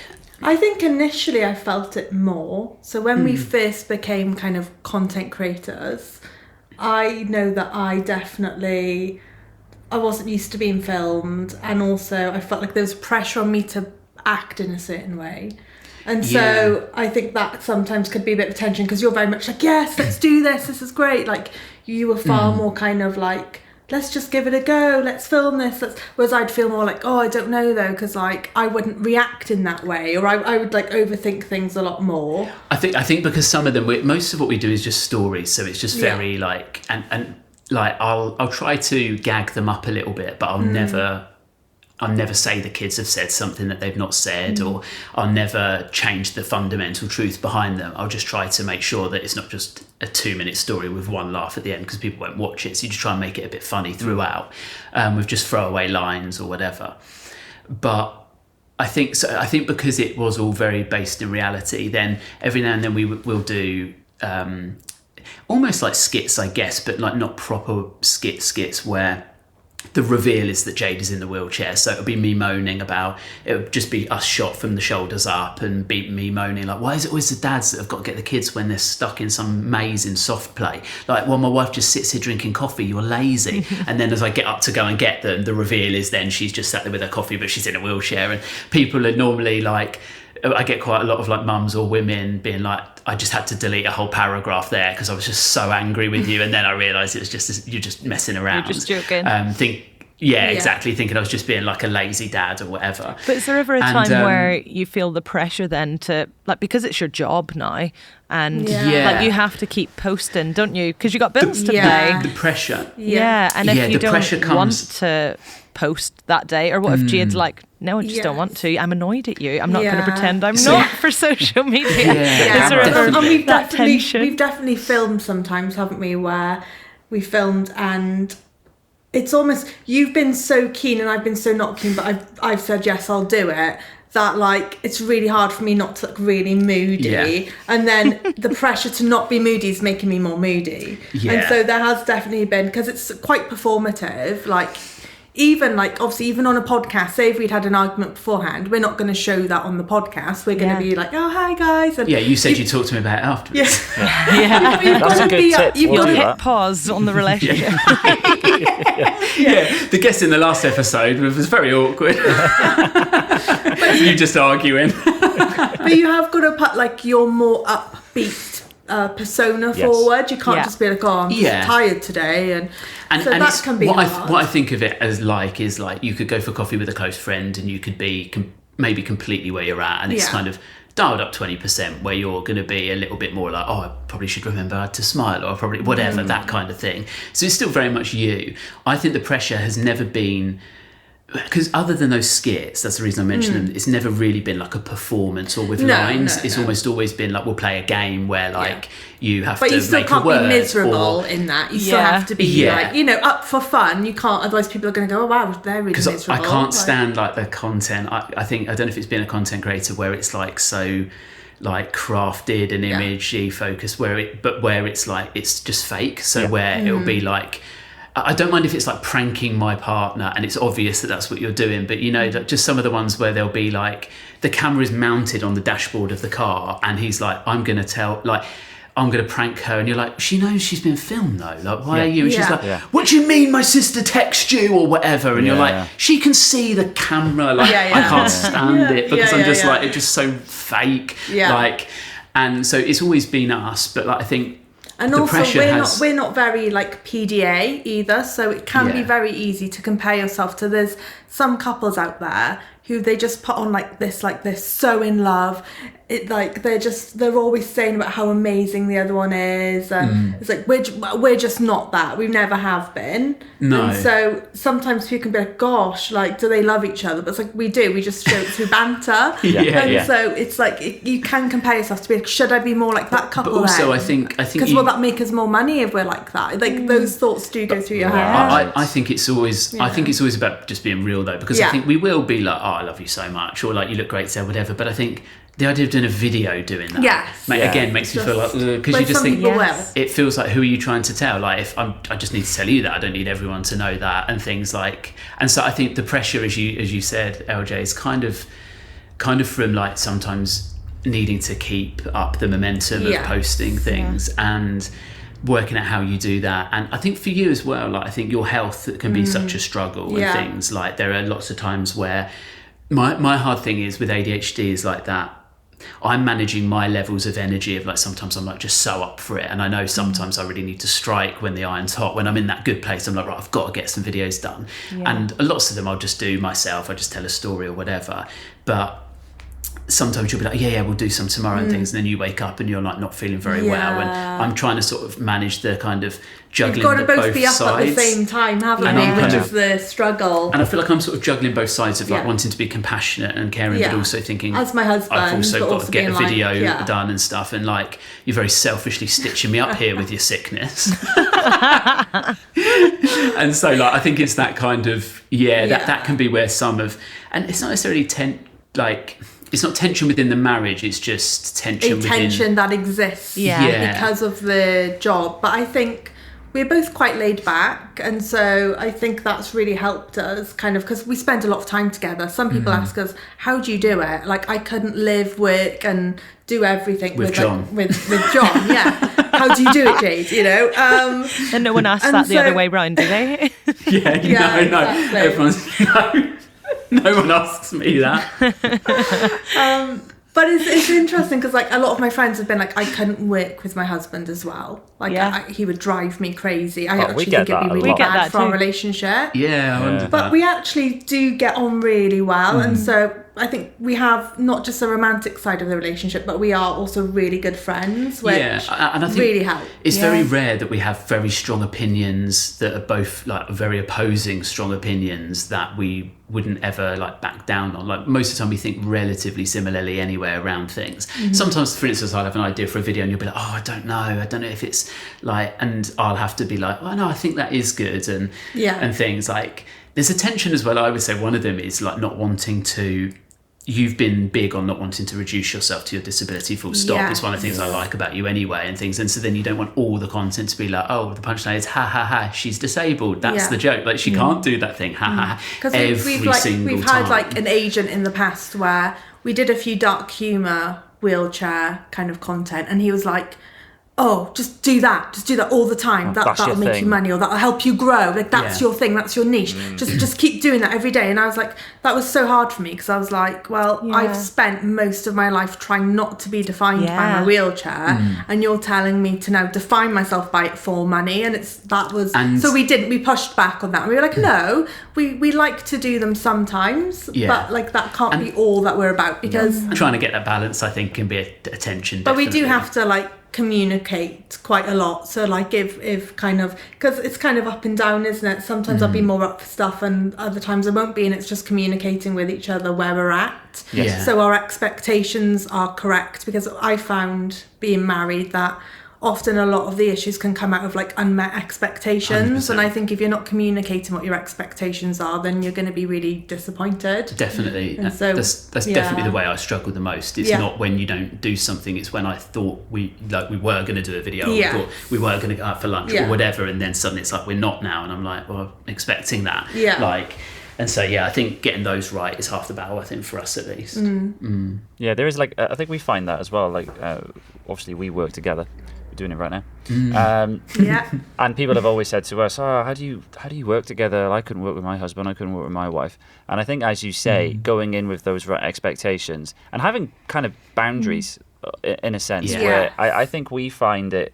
initially I felt it more. So when we first became kind of content creators, I know that I wasn't used to being filmed, and also I felt like there was pressure on me to act in a certain way. And so I think that sometimes could be a bit of tension, because you're very much like, yes, let's do this is great. Like, you were far more kind of like, let's just give it a go, let's film this. Whereas I'd feel more like, oh, I don't know though, because like I wouldn't react in that way, or I would like overthink things a lot more. I think because some of them, most of what we do is just stories, so it's just very like, and like I'll try to gag them up a little bit, but I'll never say the kids have said something that they've not said, or I'll never change the fundamental truth behind them. I'll just try to make sure that it's not just a 2-minute story with one laugh at the end, because people won't watch it. So you just try and make it a bit funny throughout, with just throwaway lines or whatever. But I think because it was all very based in reality, then every now and then we'll do almost like skits, I guess, but like not proper skits where the reveal is that Jade is in the wheelchair. So it'll be me moaning about, it would just be us shot from the shoulders up, and be me moaning like, why is it always the dads that have got to get the kids when they're stuck in some maze in soft play? Like, well, my wife just sits here drinking coffee, you're lazy. And then as I get up to go and get them, the reveal is then she's just sat there with her coffee, but she's in a wheelchair. And people are normally like, I get quite a lot of like mums or women being like, I just had to delete a whole paragraph there because I was just so angry with you, and then I realised it was just you're just messing around. You're just joking. Exactly, thinking I was just being like a lazy dad or whatever. But is there ever a time where you feel the pressure then to, like, because it's your job now, and like you have to keep posting, don't you? Because you got bills to pay. The pressure. Yeah, and if you the pressure don't want comes... to post that day, or what if Jade's like, no, I just don't want to, I'm annoyed at you, I'm not going to pretend I'm not for social media. Is there ever that tension? We've definitely filmed sometimes, haven't we, where we filmed and it's almost, you've been so keen and I've been so not keen, but I've said yes, I'll do it, that like it's really hard for me not to look really moody, and then the pressure to not be moody is making me more moody. And so there has definitely been, because it's quite performative, like even like obviously even on a podcast, say if we'd had an argument beforehand, we're not going to show that on the podcast, we're going to be like, oh hi guys, and you said you talked to me about it afterwards. That's a good tip. You've got to hit pause on the relationship. The guest in the last episode was very awkward. You just arguing. But you have got to put like your more upbeat persona forward. You can't just be like, oh, I'm just tired today, and so that can be hard. What I think of it as like is like you could go for coffee with a close friend, and you could be maybe completely where you're at, and it's kind of dialed up 20% where you're going to be a little bit more like, oh, I probably should remember to smile, or probably whatever, that kind of thing. So it's still very much you. I think the pressure has never been, because other than those skits, that's the reason I mentioned them, it's never really been like a performance or with lines. It's almost always been like, we'll play a game where like you have to make a word. But you still can't be miserable in that. You still have to be like, up for fun. You can't, otherwise people are going to go, oh wow, they're really miserable. Because I can't stand like the content. I think, I don't know if it's been a content creator where it's like so like crafted and imagey focused, where it's like, it's just fake. So where it'll be like, I don't mind if it's like pranking my partner and it's obvious that that's what you're doing, but just some of the ones where they'll be like, the camera is mounted on the dashboard of the car and he's like, I'm going to prank her, and you're like, she knows she's been filmed though, like why are you? And she's like, what do you mean my sister texts you or whatever? And you're like, she can see the camera, like I can't stand it because I'm just like, it's just so fake, like, and so it's always been us, but like I think. And also, we're not very like PDA either, so it can be very easy to compare yourself to. There's some couples out there who they just put on like they're so in love. It like they're always saying about how amazing the other one is, and it's like we're just not that. We never have been. No. And so sometimes people can be like, gosh, like, do they love each other? But it's like, we do. We just show it through banter. So it's like you can compare yourself to be like, should I be more like that couple? But also, then? I think because will that make us more money if we're like that? Like those thoughts do go through your head. I think it's always about just being real though, because I think we will be like, oh, I love you so much, or like, you look great today, whatever. But I think the idea of doing a video doing that, again, makes me feel like, because you just think, it feels like, who are you trying to tell? Like, if I just need to tell you that, I don't need everyone to know that, and things like, and so I think the pressure, as you said, LJ, is kind of from like sometimes needing to keep up the momentum of posting things and working out how you do that. And I think for you as well, like, I think your health can be such a struggle and things like, there are lots of times where my hard thing is with ADHD is like that I'm managing my levels of energy of like, sometimes I'm like just so up for it, and I know sometimes I really need to strike when the iron's hot. When I'm in that good place, I'm like, right, I've got to get some videos done, and lots of them I'll just do myself. I just tell a story or whatever, but sometimes you'll be like, yeah, we'll do some tomorrow and things, and then you wake up and you're like not feeling very well, and I'm trying to sort of manage the kind of juggling. You've got to both be up sides at the same time, haven't you? Which is the struggle. And I feel like I'm sort of juggling both sides of like wanting to be compassionate and caring, but also thinking, as my husband, I've also got to get a video like, done and stuff, and like, you're very selfishly stitching me up here with your sickness. And so like, I think it's that kind of that can be where some of, and it's not necessarily it's not tension within the marriage, it's just tension that exists because of the job. But I think we're both quite laid back, and so I think that's really helped us kind of, because we spend a lot of time together. Some people ask us, how do you do it? Like, I couldn't live, work and do everything with John. Like, with John, how do you do it, Jade? You know, and no one asks that the other way round, do they? No, exactly. Everyone's no one asks me that. But it's interesting because like a lot of my friends have been like, I couldn't work with my husband as well. Like he would drive me crazy. I actually think it'd be really bad for our relationship. Yeah, I wondered but we actually do get on really well, and so I think we have not just a romantic side of the relationship, but we are also really good friends, which and I think really helps. It's very rare that we have very strong opinions that are both like very opposing strong opinions that we wouldn't ever like back down on. Like, most of the time we think relatively similarly anyway around things. Sometimes, for instance, I'll have an idea for a video and you'll be like, oh, I don't know if it's like, and I'll have to be like, oh no, I think that is good, and things like, there's a tension as well. I would say one of them is like not wanting to, you've been big on not wanting to reduce yourself to your disability full stop. It's one of the things I like about you anyway, and things. And so then you don't want all the content to be like, oh, the punchline is ha ha ha, she's disabled, that's the joke, like she can't do that thing, ha ha ha, because we've had like an agent in the past where we did a few dark humour wheelchair kind of content, and he was like, oh, just do that all the time. That'll make you money, or that'll help you grow. Like, that's your thing, that's your niche. Just keep doing that every day. And I was like, that was so hard for me, because I was like, well, I've spent most of my life trying not to be defined by my wheelchair, and you're telling me to now define myself by it for money. And so we pushed back on that. We were like, no, we like to do them sometimes, but like that can't be all that we're about, because trying to get that balance, I think, can be a tension. But we do have to like communicate quite a lot, so like if kind of, because it's kind of up and down, isn't it? Sometimes I'll be more up for stuff and other times I won't be, and it's just communicating with each other where we're at, so our expectations are correct, because I found being married that often a lot of the issues can come out of like unmet expectations. 100%. And I think if you're not communicating what your expectations are, then you're going to be really disappointed. Definitely. And so that's definitely the way I struggle the most. It's not when you don't do something, it's when I thought we were going to do a video, or we thought we were going to go out for lunch or whatever, and then suddenly it's like we're not now, and I'm like, well, I'm expecting that. And so, I think getting those right is half the battle, I think, for us at least. Yeah, there is like, I think we find that as well. Like, obviously we work together. We're doing it right now. And people have always said to us, oh, how do you work together? I couldn't work with my husband, I couldn't work with my wife. And I think, as you say, going in with those right expectations and having kind of boundaries in a sense, where I think we find it,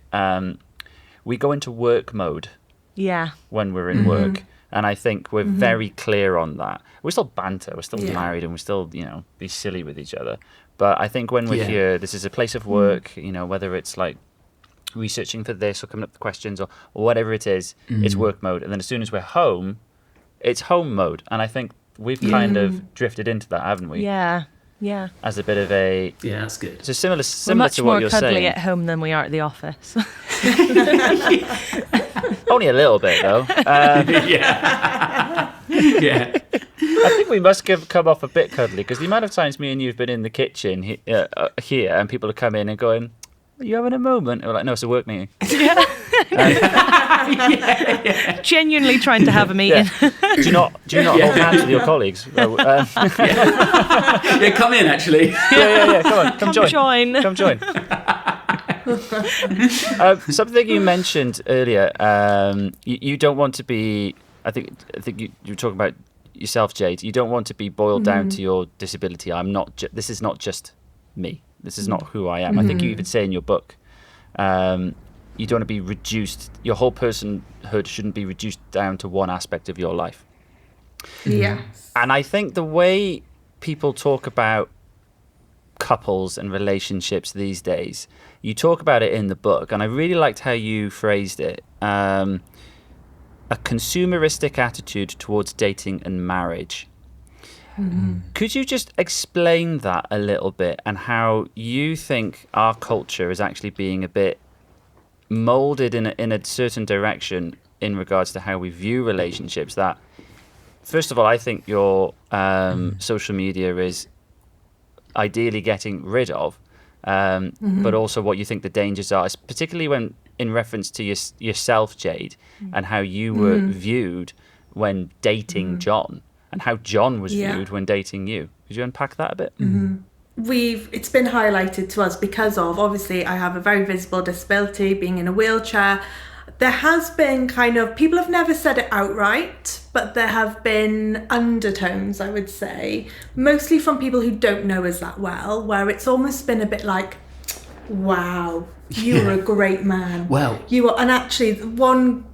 we go into work mode when we're in work. And I think we're very clear on that. We're still banter, we're still married, and we're still, be silly with each other. But I think when we're here, this is a place of work, whether it's like researching for this or coming up with questions or whatever it is, it's work mode. And then as soon as we're home, it's home mode. And I think we've kind of drifted into that, haven't we? Yeah. Yeah. As a bit of a... Yeah, that's good. So similar We're much to what more you're cuddly saying. at home than we are at the office. Only a little bit, though. Yeah. Yeah. I think we must come off a bit cuddly, because the amount of times me and you have been in the kitchen here and people have come in and going, "Are you having a moment?" And we're like, "No, it's a work meeting." Genuinely trying to have a meeting. Yeah. Do you not hold hands with your colleagues? Yeah, come in, actually. Yeah. Come on, come join. Come join. Something you mentioned earlier. You don't want to be. I think you were talking about yourself, Jade. You don't want to be boiled down to your disability. I'm not. This is not just me. This is not who I am. I think you even say in your book, you don't want to be reduced. Your whole personhood shouldn't be reduced down to one aspect of your life. Yes. And I think the way people talk about couples and relationships these days, you talk about it in the book, and I really liked how you phrased it. A consumeristic attitude towards dating and marriage. Could you just explain that a little bit, and how you think our culture is actually being a bit molded in a certain direction in regards to how we view relationships? That, first of all, I think your social media is ideally getting rid of, but also what you think the dangers are, particularly when in reference to yourself, Jade, and how you were viewed when dating John, and how John was viewed when dating you. Could you unpack that a bit? It's been highlighted to us because of, obviously, I have a very visible disability, being in a wheelchair. There has been people have never said it outright, but there have been undertones, I would say, mostly from people who don't know us that well, where it's almost been a bit like, wow, you're a great man. Well, you are. And actually, one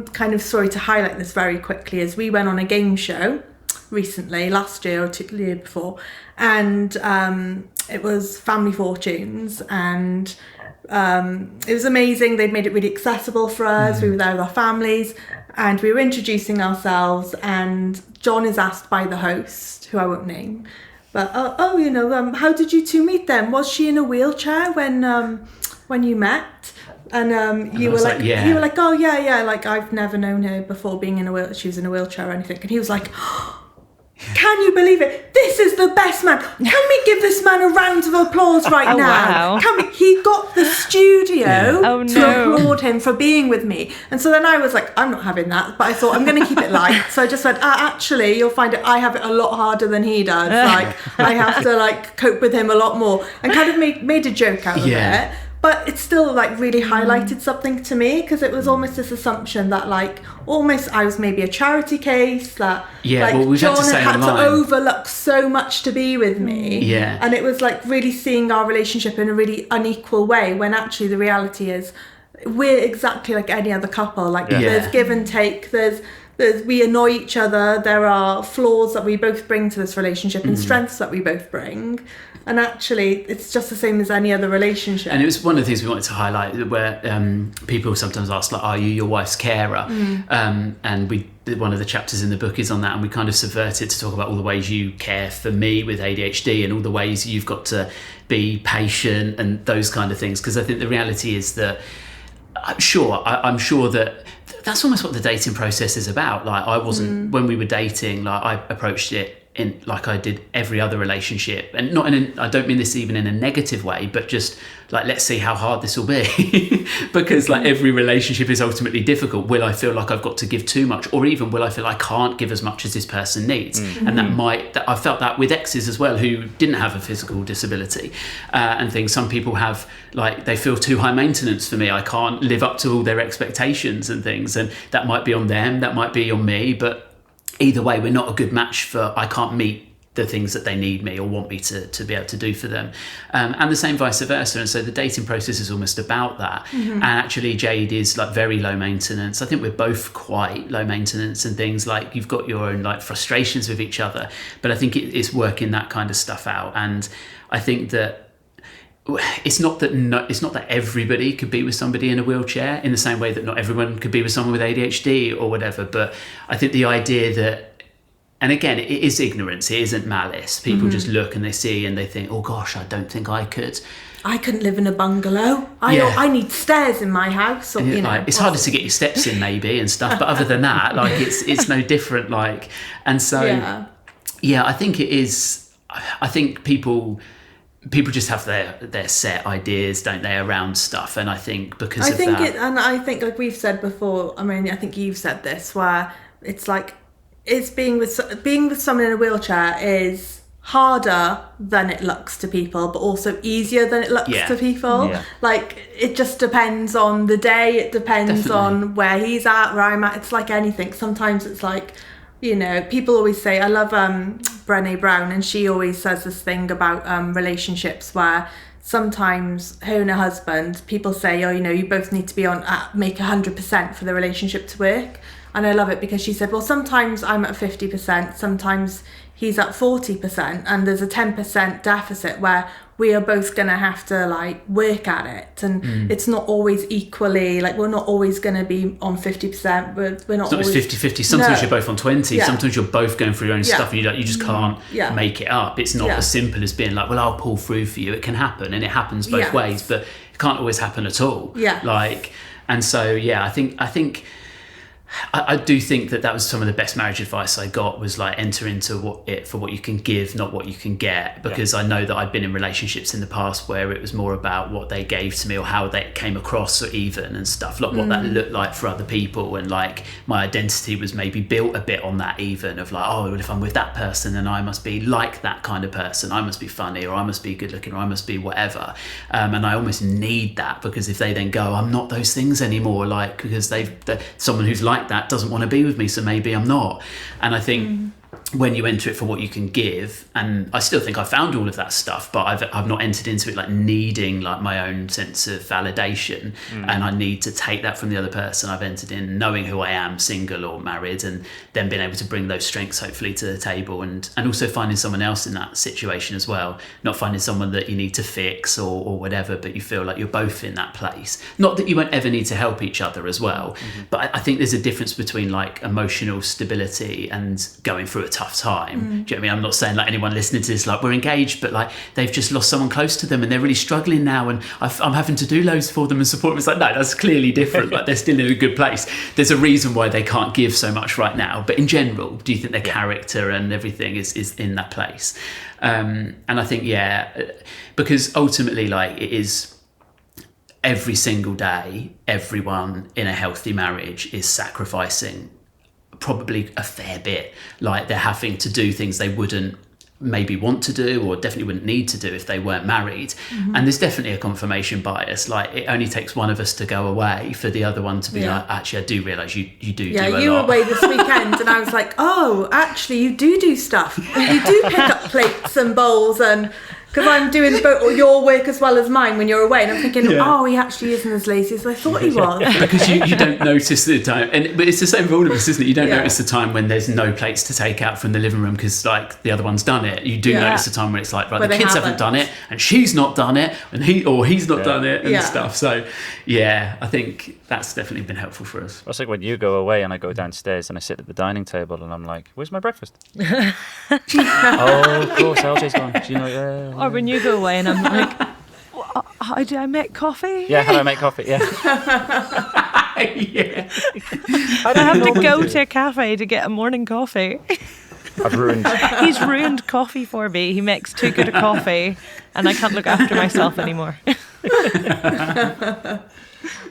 kind of story to highlight this very quickly is we went on a game show recently, last year or the year before, and it was Family Fortunes, and it was amazing. They'd made it really accessible for us. We were there with our families, and we were introducing ourselves, and John is asked by the host, who I won't name, but how did you two meet then? Was she in a wheelchair when you met? And you were like, you were like, oh yeah, like I've never known her before being in a wheelchair. She was in a wheelchair or anything. And he was like, can you believe it? This is the best man. Can we give this man a round of applause right now? Wow. Can we? He got the studio to applaud him for being with me. And so then I was like, I'm not having that. But I thought, I'm going to keep it light. So I just went, actually, you'll find it, I have it a lot harder than he does. Like, I have to cope with him a lot more. And kind of made a joke out of it. But it still really highlighted something to me, because it was almost this assumption that almost I was maybe a charity case, that John had to overlook so much to be with me. Yeah. And it was really seeing our relationship in a really unequal way, when actually the reality is we're exactly like any other couple. There's give and take, we annoy each other, there are flaws that we both bring to this relationship and strengths that we both bring. And actually, it's just the same as any other relationship. And it was one of the things we wanted to highlight, where people sometimes ask, are you your wife's carer? And one of the chapters in the book is on that, and we kind of subvert it to talk about all the ways you care for me with ADHD, and all the ways you've got to be patient and those kind of things. Because I think the reality is that, I'm sure that that's almost what the dating process is about. I wasn't, when we were dating, I approached it in like I did every other relationship, and not I don't mean this even in a negative way, but just let's see how hard this will be. Because every relationship is ultimately difficult. Will I feel like I've got to give too much, or even will I feel I can't give as much as this person needs? And I felt that with exes as well, who didn't have a physical disability, and things. Some people have they feel too high maintenance for me. I can't live up to all their expectations and things, and that might be on them, that might be on me, but either way, we're not a good match for, I can't meet the things that they need me or want me to be able to do for them, and the same vice versa. And so the dating process is almost about that. And actually Jade is like very low maintenance. I think we're both quite low maintenance and things, like you've got your own like frustrations with each other, but I think it's working that kind of stuff out. And I think that it's not that everybody could be with somebody in a wheelchair in the same way that not everyone could be with someone with ADHD or whatever. But I think the idea that, and again, it is ignorance, it isn't malice. People just look and they see and they think, oh gosh, I don't think I could. I couldn't live in a bungalow. I need stairs in my house. Or, it's harder to get your steps in maybe and stuff, but other than that, like it's no different. Like, and so I think it is. I think people just have their set ideas, don't they, around stuff, and I think because I think like we've said before, I mean, I think you've said this, where it's like it's being with someone in a wheelchair is harder than it looks to people, but also easier than it looks to people. Yeah. Like it just depends on the day, it depends on where he's at, where I'm at. It's like anything. Sometimes it's like, people always say, I love Brené Brown, and she always says this thing about relationships where sometimes her and her husband, people say, you both need to be make 100% for the relationship to work. And I love it because she said, well, sometimes I'm at 50%, sometimes he's at 40%, and there's a 10% deficit where we are both going to have to like work at it, and it's not always equally, like we're not always going to be on 50%, we're not always 50-50. Sometimes you're both on 20, sometimes you're both going through your own stuff, and you just can't make it up. It's not as simple as being like, well, I'll pull through for you. It can happen, and it happens both ways, but it can't always happen at all. And so I do think that was some of the best marriage advice I got, was like enter into it for what you can give, not what you can get, because I know that I've been in relationships in the past where it was more about what they gave to me or how they came across, or even and stuff, like what that looked like for other people, and like my identity was maybe built a bit on that, even of like, oh, well, if I'm with that person then I must be like that kind of person, I must be funny, or I must be good looking, or I must be whatever, and I almost need that, because if they then go, I'm not those things anymore, like because someone who's like that doesn't want to be with me, so maybe I'm not. And I think when you enter it for what you can give, and I still think I found all of that stuff, but I've not entered into it like needing like my own sense of validation, and I need to take that from the other person. I've entered in knowing who I am, single or married, and then being able to bring those strengths hopefully to the table, and also finding someone else in that situation as well, not finding someone that you need to fix or whatever, but you feel like you're both in that place. Not that you won't ever need to help each other as well, but I think there's a difference between like emotional stability and going through a tough time. Do you know what I mean? I'm not saying like anyone listening to this like we're engaged, but like they've just lost someone close to them and they're really struggling now, and I'm having to do loads for them and support them. It's like, no, that's clearly different. Like they're still in a good place. There's a reason why they can't give so much right now, but in general, do you think their character and everything is in that place? And I think because ultimately like it is every single day, everyone in a healthy marriage is sacrificing probably a fair bit. Like they're having to do things they wouldn't maybe want to do, or definitely wouldn't need to do if they weren't married. And there's definitely a confirmation bias. Like it only takes one of us to go away for the other one to be like, actually I do realise you do a lot. You were away this weekend and I was like, oh, actually you do stuff. You do pick up plates and bowls, and because I'm doing your work as well as mine when you're away, and I'm thinking, he actually isn't as lazy as I thought he was. Because you don't notice the time, but it's the same for all of us, isn't it? You don't notice the time when there's no plates to take out from the living room because like the other one's done it. You do notice the time when it's like, right, the kids haven't done it, and she's not done it, and he's not done it, and stuff. So I think that's definitely been helpful for us. It's like when you go away and I go downstairs and I sit at the dining table and I'm like, where's my breakfast? Oh, of course, LJ's gone. Or when you go away and I'm like, how do I make coffee? Yeah, how do I make coffee? Yeah. I have to go to a cafe to get a morning coffee. He's ruined coffee for me. He makes too good a coffee and I can't look after myself anymore.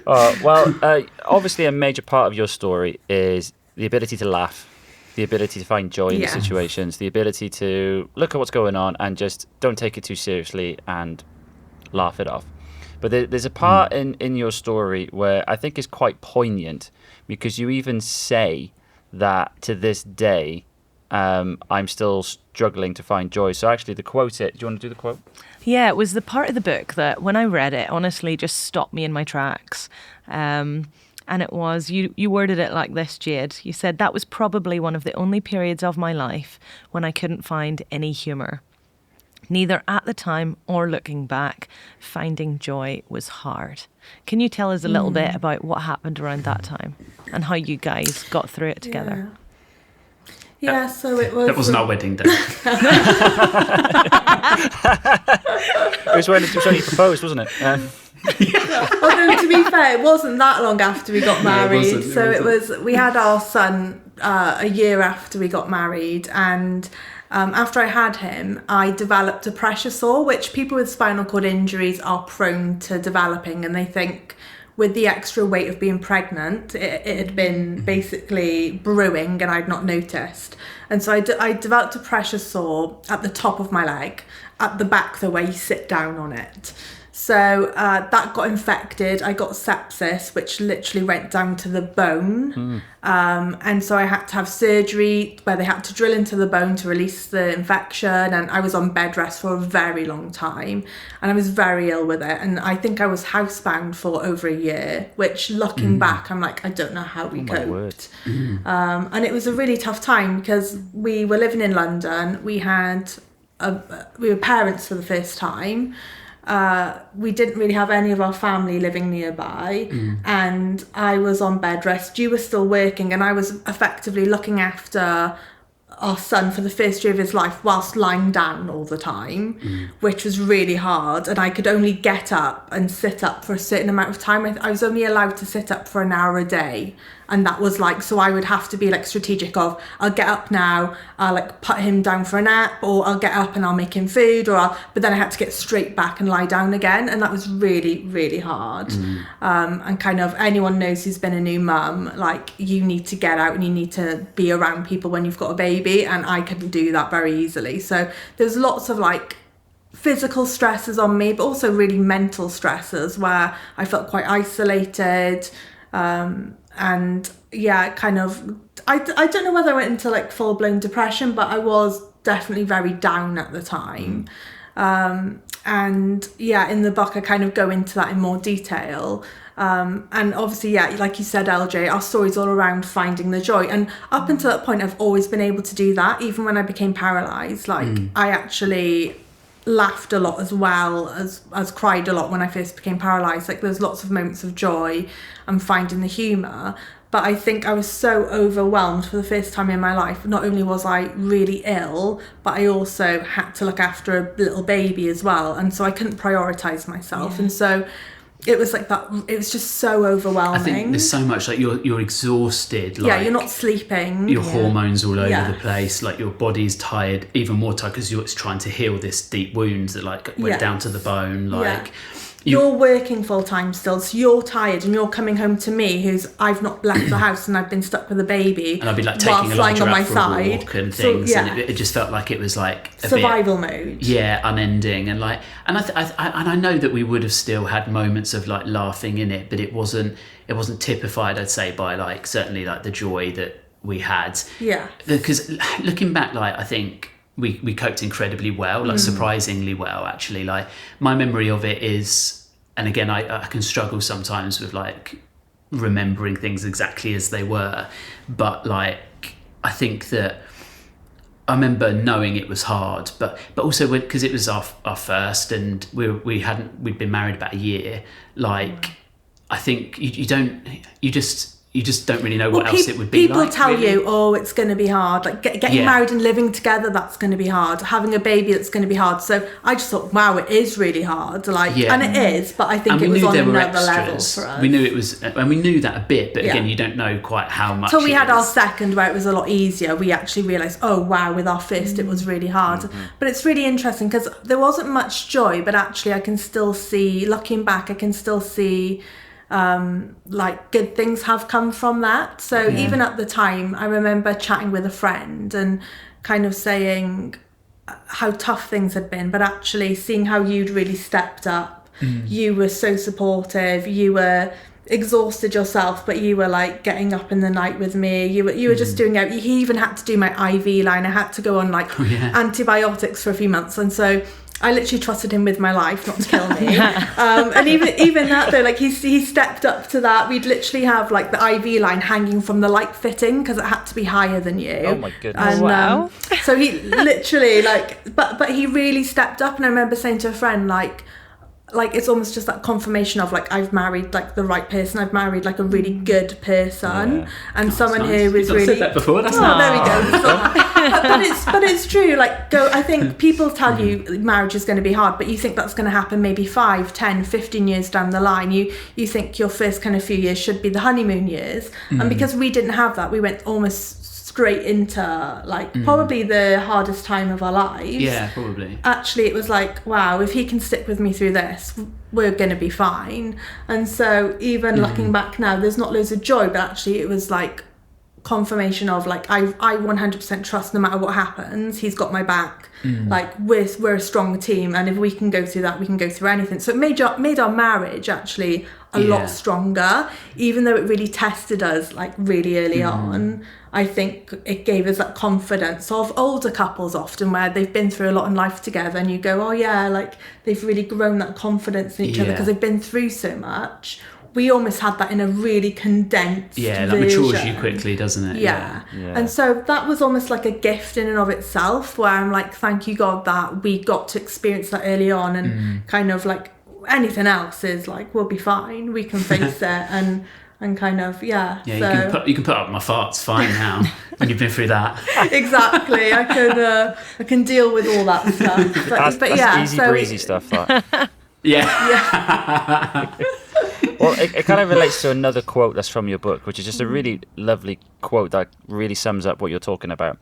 Obviously a major part of your story is the ability to laugh, the ability to find joy in the situations, the ability to look at what's going on and just don't take it too seriously and laugh it off. But there's a part in your story where I think is quite poignant, because you even say that to this day I'm still struggling to find joy. So actually the quote, do you want to do the quote? Yeah, it was the part of the book that when I read it, honestly, just stopped me in my tracks. And it was, you worded it like this, Jade. You said, that was probably one of the only periods of my life when I couldn't find any humour. Neither at the time or looking back, finding joy was hard. Can you tell us a little bit about what happened around that time and how you guys got through it together? Yeah, so it was... That wasn't our wedding day. It was when you proposed, wasn't it? Although, to be fair, it wasn't that long after we got married. We had our son a year after we got married, and after I had him, I developed a pressure sore, which people with spinal cord injuries are prone to developing, and they think with the extra weight of being pregnant, it had been basically brewing and I'd not noticed. And so I developed a pressure sore at the top of my leg, at the back, the way you sit down on it. So that got infected. I got sepsis, which literally went down to the bone. And so I had to have surgery where they had to drill into the bone to release the infection. And I was on bed rest for a very long time. And I was very ill with it. And I think I was housebound for over a year, which looking back, I'm like, I don't know how we coped. And it was a really tough time because we were living in London. We were parents for the first time. We didn't really have any of our family living nearby, and I was on bed rest. You were still working, and I was effectively looking after our son for the first year of his life whilst lying down all the time, which was really hard. And I could only get up and sit up for a certain amount of time. I was only allowed to sit up for an hour a day. And that was like, so I would have to be like strategic of, I'll get up now, I'll like put him down for a nap, or I'll get up and I'll make him food, but then I had to get straight back and lie down again. And that was really, really hard. And kind of anyone knows who's been a new mum, like you need to get out and you need to be around people when you've got a baby. And I couldn't do that very easily. So there's lots of like physical stresses on me, but also really mental stresses where I felt quite isolated. And yeah, kind of, I don't know whether I went into like full blown depression, but I was definitely very down at the time. And yeah, in the book, I kind of go into that in more detail. And obviously, yeah, like you said, LJ, our story's all around finding the joy. And up until that point, I've always been able to do that, even when I became paralysed. Like I actually laughed a lot as well as cried a lot when I first became paralysed. Like there's lots of moments of joy and finding the humour. But I think I was so overwhelmed for the first time in my life. Not only was I really ill, but I also had to look after a little baby as well. And so I couldn't prioritise myself. Yeah. And so it was like that. It was just so overwhelming. I think there's so much, like you're exhausted. Like, yeah, you're not sleeping. Your hormones all over the place. Like your body's tired, even more tired because you're trying to heal this deep wound that like went down to the bone. Like you're working full time still, so you're tired, and you're coming home to me, I've not left the house and I've been stuck with a baby, and I'd be like taking a lunch out for a walk and things, and it just felt like it was like a survival bit, mode. Unending, and like, and I know that we would have still had moments of like laughing in it, but it wasn't typified, I'd say, by like certainly like the joy that we had. Yeah. Because looking back, like I think we coped incredibly well, like surprisingly well, actually. Like my memory of it is, and again, I can struggle sometimes with like remembering things exactly as they were, but like I think that I remember knowing it was hard, but also because it was our first, and we'd been married about a year. Like I think you just don't really know what else it would be like. People tell you, oh, it's going to be hard. Like getting married and living together, that's going to be hard. Having a baby, that's going to be hard. So I just thought, wow, it is really hard. Like, and it is, but I think it was on another level for us. We knew it was, and we knew that a bit, but again, you don't know quite how much. So we had our second where it was a lot easier. We actually realised, oh wow, with our first it was really hard. But it's really interesting because there wasn't much joy, but actually I can still see, looking back, I can still see like good things have come from that. So even at the time, I remember chatting with a friend and kind of saying how tough things had been, but actually seeing how you'd really stepped up. You were so supportive. You were exhausted yourself, but you were like getting up in the night with me. You were just doing it. He even had to do my IV line. I had to go on like antibiotics for a few months, and so I literally trusted him with my life not to kill me. And even that though, like he stepped up to that. We'd literally have like the IV line hanging from the light fitting because it had to be higher than you. Oh my goodness. And, Wow. So he literally like, but he really stepped up. And I remember saying to a friend like it's almost just that confirmation of like I've married like the right person. I've married like a really good person, and someone who was really. Said that before. That's There we go. but it's true. Like I think people tell you marriage is going to be hard, but you think that's going to happen maybe 5, 10, 15 years down the line. You think your first kind of few years should be the honeymoon years, and because we didn't have that, we went almost straight into like probably the hardest time of our lives. Yeah, probably. Actually, it was like, wow, if he can stick with me through this, we're going to be fine. And so even looking back now, there's not loads of joy, but actually it was like confirmation of like I 100% trust no matter what happens, he's got my back. Like we're a strong team, and if we can go through that, we can go through anything. So it made our marriage actually a lot stronger, even though it really tested us like really early on. I think it gave us that confidence of older couples often where they've been through a lot in life together, and you go, oh yeah, like they've really grown that confidence in each other because they've been through so much. We almost had that in a really condensed that version. matures you quickly, doesn't it? Yeah. And so that was almost like a gift in and of itself, where I'm like, thank you God that we got to experience that early on, and kind of like anything else is like, we'll be fine, we can face it, and kind of so you can put up my farts fine now when you've been through that. Exactly. I can deal with all that stuff, that's easy breezy stuff, that. Well, it kind of relates to another quote that's from your book, which is just a really lovely quote that really sums up what you're talking about.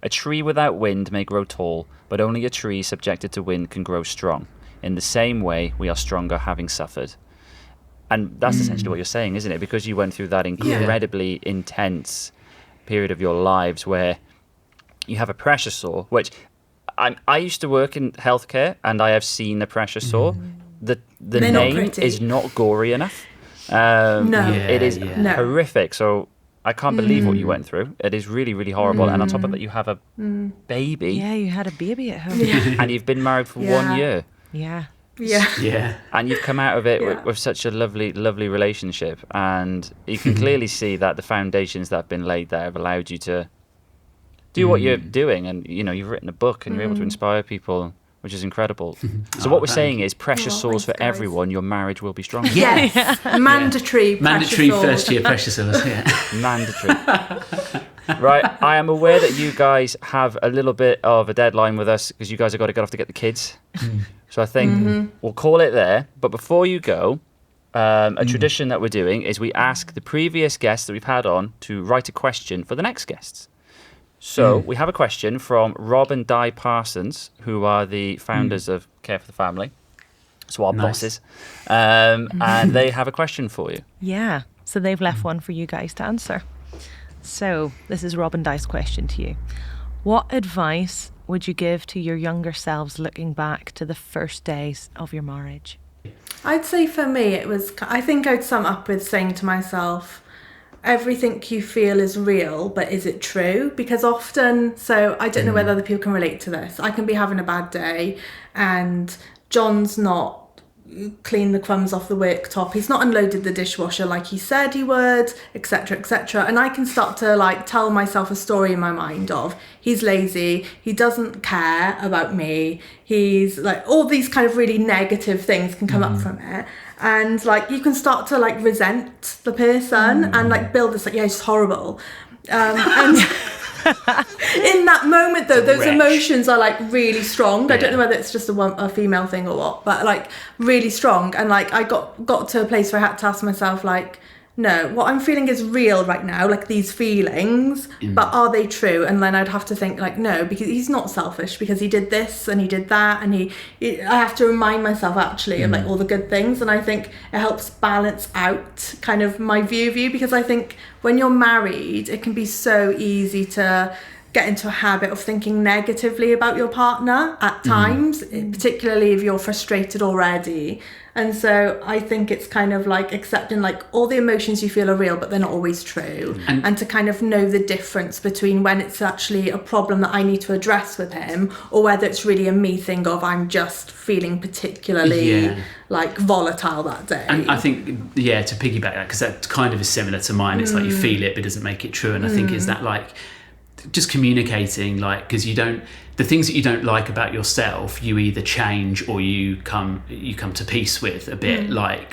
A tree without wind may grow tall, but only a tree subjected to wind can grow strong. In the same way, we are stronger having suffered. And that's essentially what you're saying, isn't it? Because you went through that incredibly intense period of your lives where you have a pressure sore, which I used to work in healthcare, and I have seen a pressure sore. The name is not gory enough. It is horrific. So I can't believe what you went through. It is really, really horrible. And on top of that, you have a baby. Yeah, you had a baby at home. And you've been married for 1 year. Yeah. And you've come out of it with such a lovely, lovely relationship. And you can clearly see that the foundations that have been laid there have allowed you to do what you're doing. And, you know, you've written a book and you're able to inspire people, which is incredible. So what we're saying is pressure sores for everyone. Your marriage will be stronger. Yes. Mandatory first year pressure sores. Mandatory. Right, I am aware that you guys have a little bit of a deadline with us because you guys have got to get off to get the kids. So I think we'll call it there. But before you go, a tradition that we're doing is we ask the previous guests that we've had on to write a question for the next guests. So we have a question from Rob and Di Parsons, who are the founders of Care for the Family. So our bosses. And they have a question for you. Yeah. So they've left one for you guys to answer. So this is Rob and Di's question to you. What advice would you give to your younger selves looking back to the first days of your marriage? I'd say for me, I think I'd sum up with saying to myself, everything you feel is real, but is it true? Because often, so I don't know whether other people can relate to this. I can be having a bad day and John's not cleaned the crumbs off the worktop. He's not unloaded the dishwasher like he said he would, etc., etc. And I can start to like tell myself a story in my mind of he's lazy, he doesn't care about me, he's like all these kind of really negative things can come up from it. And like you can start to like resent the person and like build this like, yeah, it's horrible. And in that moment though, those emotions are like really strong. I don't know whether it's just a female thing or what, but like really strong. And like I got to a place where I had to ask myself like, no, what I'm feeling is real right now, like these feelings, but are they true? And then I'd have to think like, no, because he's not selfish because he did this and he did that, and I have to remind myself actually of like all the good things. And I think it helps balance out kind of my view of you, because I think when you're married, it can be so easy to get into a habit of thinking negatively about your partner at times, particularly if you're frustrated already. And so I think it's kind of like accepting like all the emotions you feel are real, but they're not always true. And to kind of know the difference between when it's actually a problem that I need to address with him, or whether it's really a me thing of I'm just feeling particularly like volatile that day. And I think, to piggyback that, because that kind of is similar to mine, it's like you feel it, but it doesn't make it true. And I think is that like just communicating, like, because the things that you don't like about yourself, you either change or you come to peace with a bit, like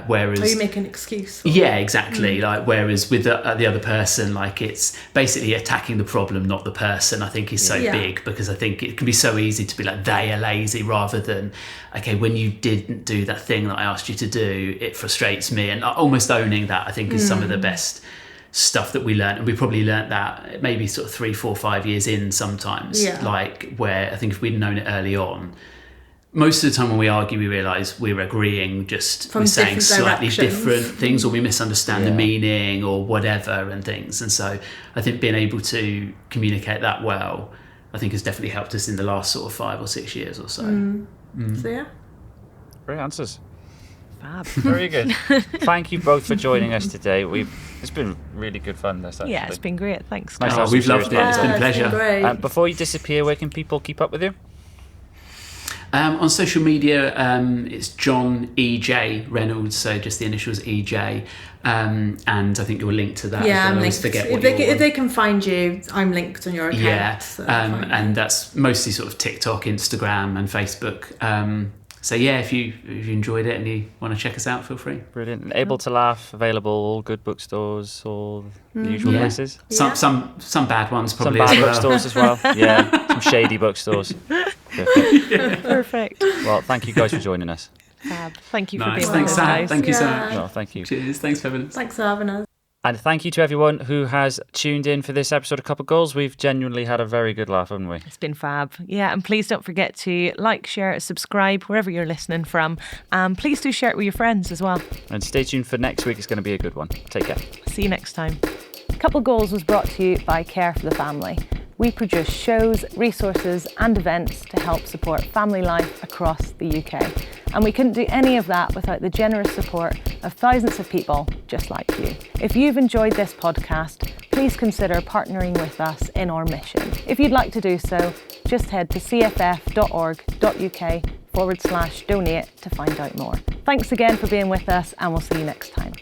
whereas or you make an excuse. Yeah, exactly. Like whereas with the other person, like it's basically attacking the problem, not the person. I think is so big, because I think it can be so easy to be like they are lazy, rather than okay, when you didn't do that thing that I asked you to do, it frustrates me. And almost owning that, I think, is some of the best stuff that we learned. And we probably learnt that maybe sort of 3, 4, 5 years in sometimes, like where I think if we'd known it early on, most of the time when we argue, we realise we're agreeing, just we're saying slightly different things, or we misunderstand the meaning or whatever and things. And so I think being able to communicate that well, I think has definitely helped us in the last sort of 5 or 6 years or so. So yeah. Great answers. Fab. Very good. Thank you both for joining us today. It's been really good fun, this, actually. Yeah, it's been great. Thanks. Nice to have we've some loved it. serious It's been a banter. pleasure. Great. Before you disappear, where can people keep up with you? On social media, it's John E.J. Reynolds, so just the initials EJ, and I think you're linked to that. Yeah, as well. I'm I always linked. forget If they can find you, I'm linked on your account. Yeah, so and that's mostly sort of TikTok, Instagram, and Facebook. So yeah, if you enjoyed it and you want to check us out, feel free. Brilliant. Able to Laugh, available all good bookstores, all the usual places. Some bad ones Some probably bad as well. bookstores as well. Yeah, some shady bookstores. Perfect. Perfect. Well, thank you guys for joining us. Fab. Thank you for Nice. being Thanks, with us, Sam. guys. Thank you so Yeah. much. Well, thank you. Cheers. Thanks for having us. Thanks for having us. And thank you to everyone who has tuned in for this episode of Cup of Goals. We've genuinely had a very good laugh, haven't we? It's been fab. Yeah, and please don't forget to like, share, subscribe wherever you're listening from. Please do share it with your friends as well. And stay tuned for next week. It's going to be a good one. Take care. See you next time. Couple Goals was brought to you by Care for the Family. We produce shows, resources and events to help support family life across the UK. And we couldn't do any of that without the generous support of thousands of people just like you. If you've enjoyed this podcast, please consider partnering with us in our mission. If you'd like to do so, just head to cff.org.uk/donate to find out more. Thanks again for being with us, and we'll see you next time.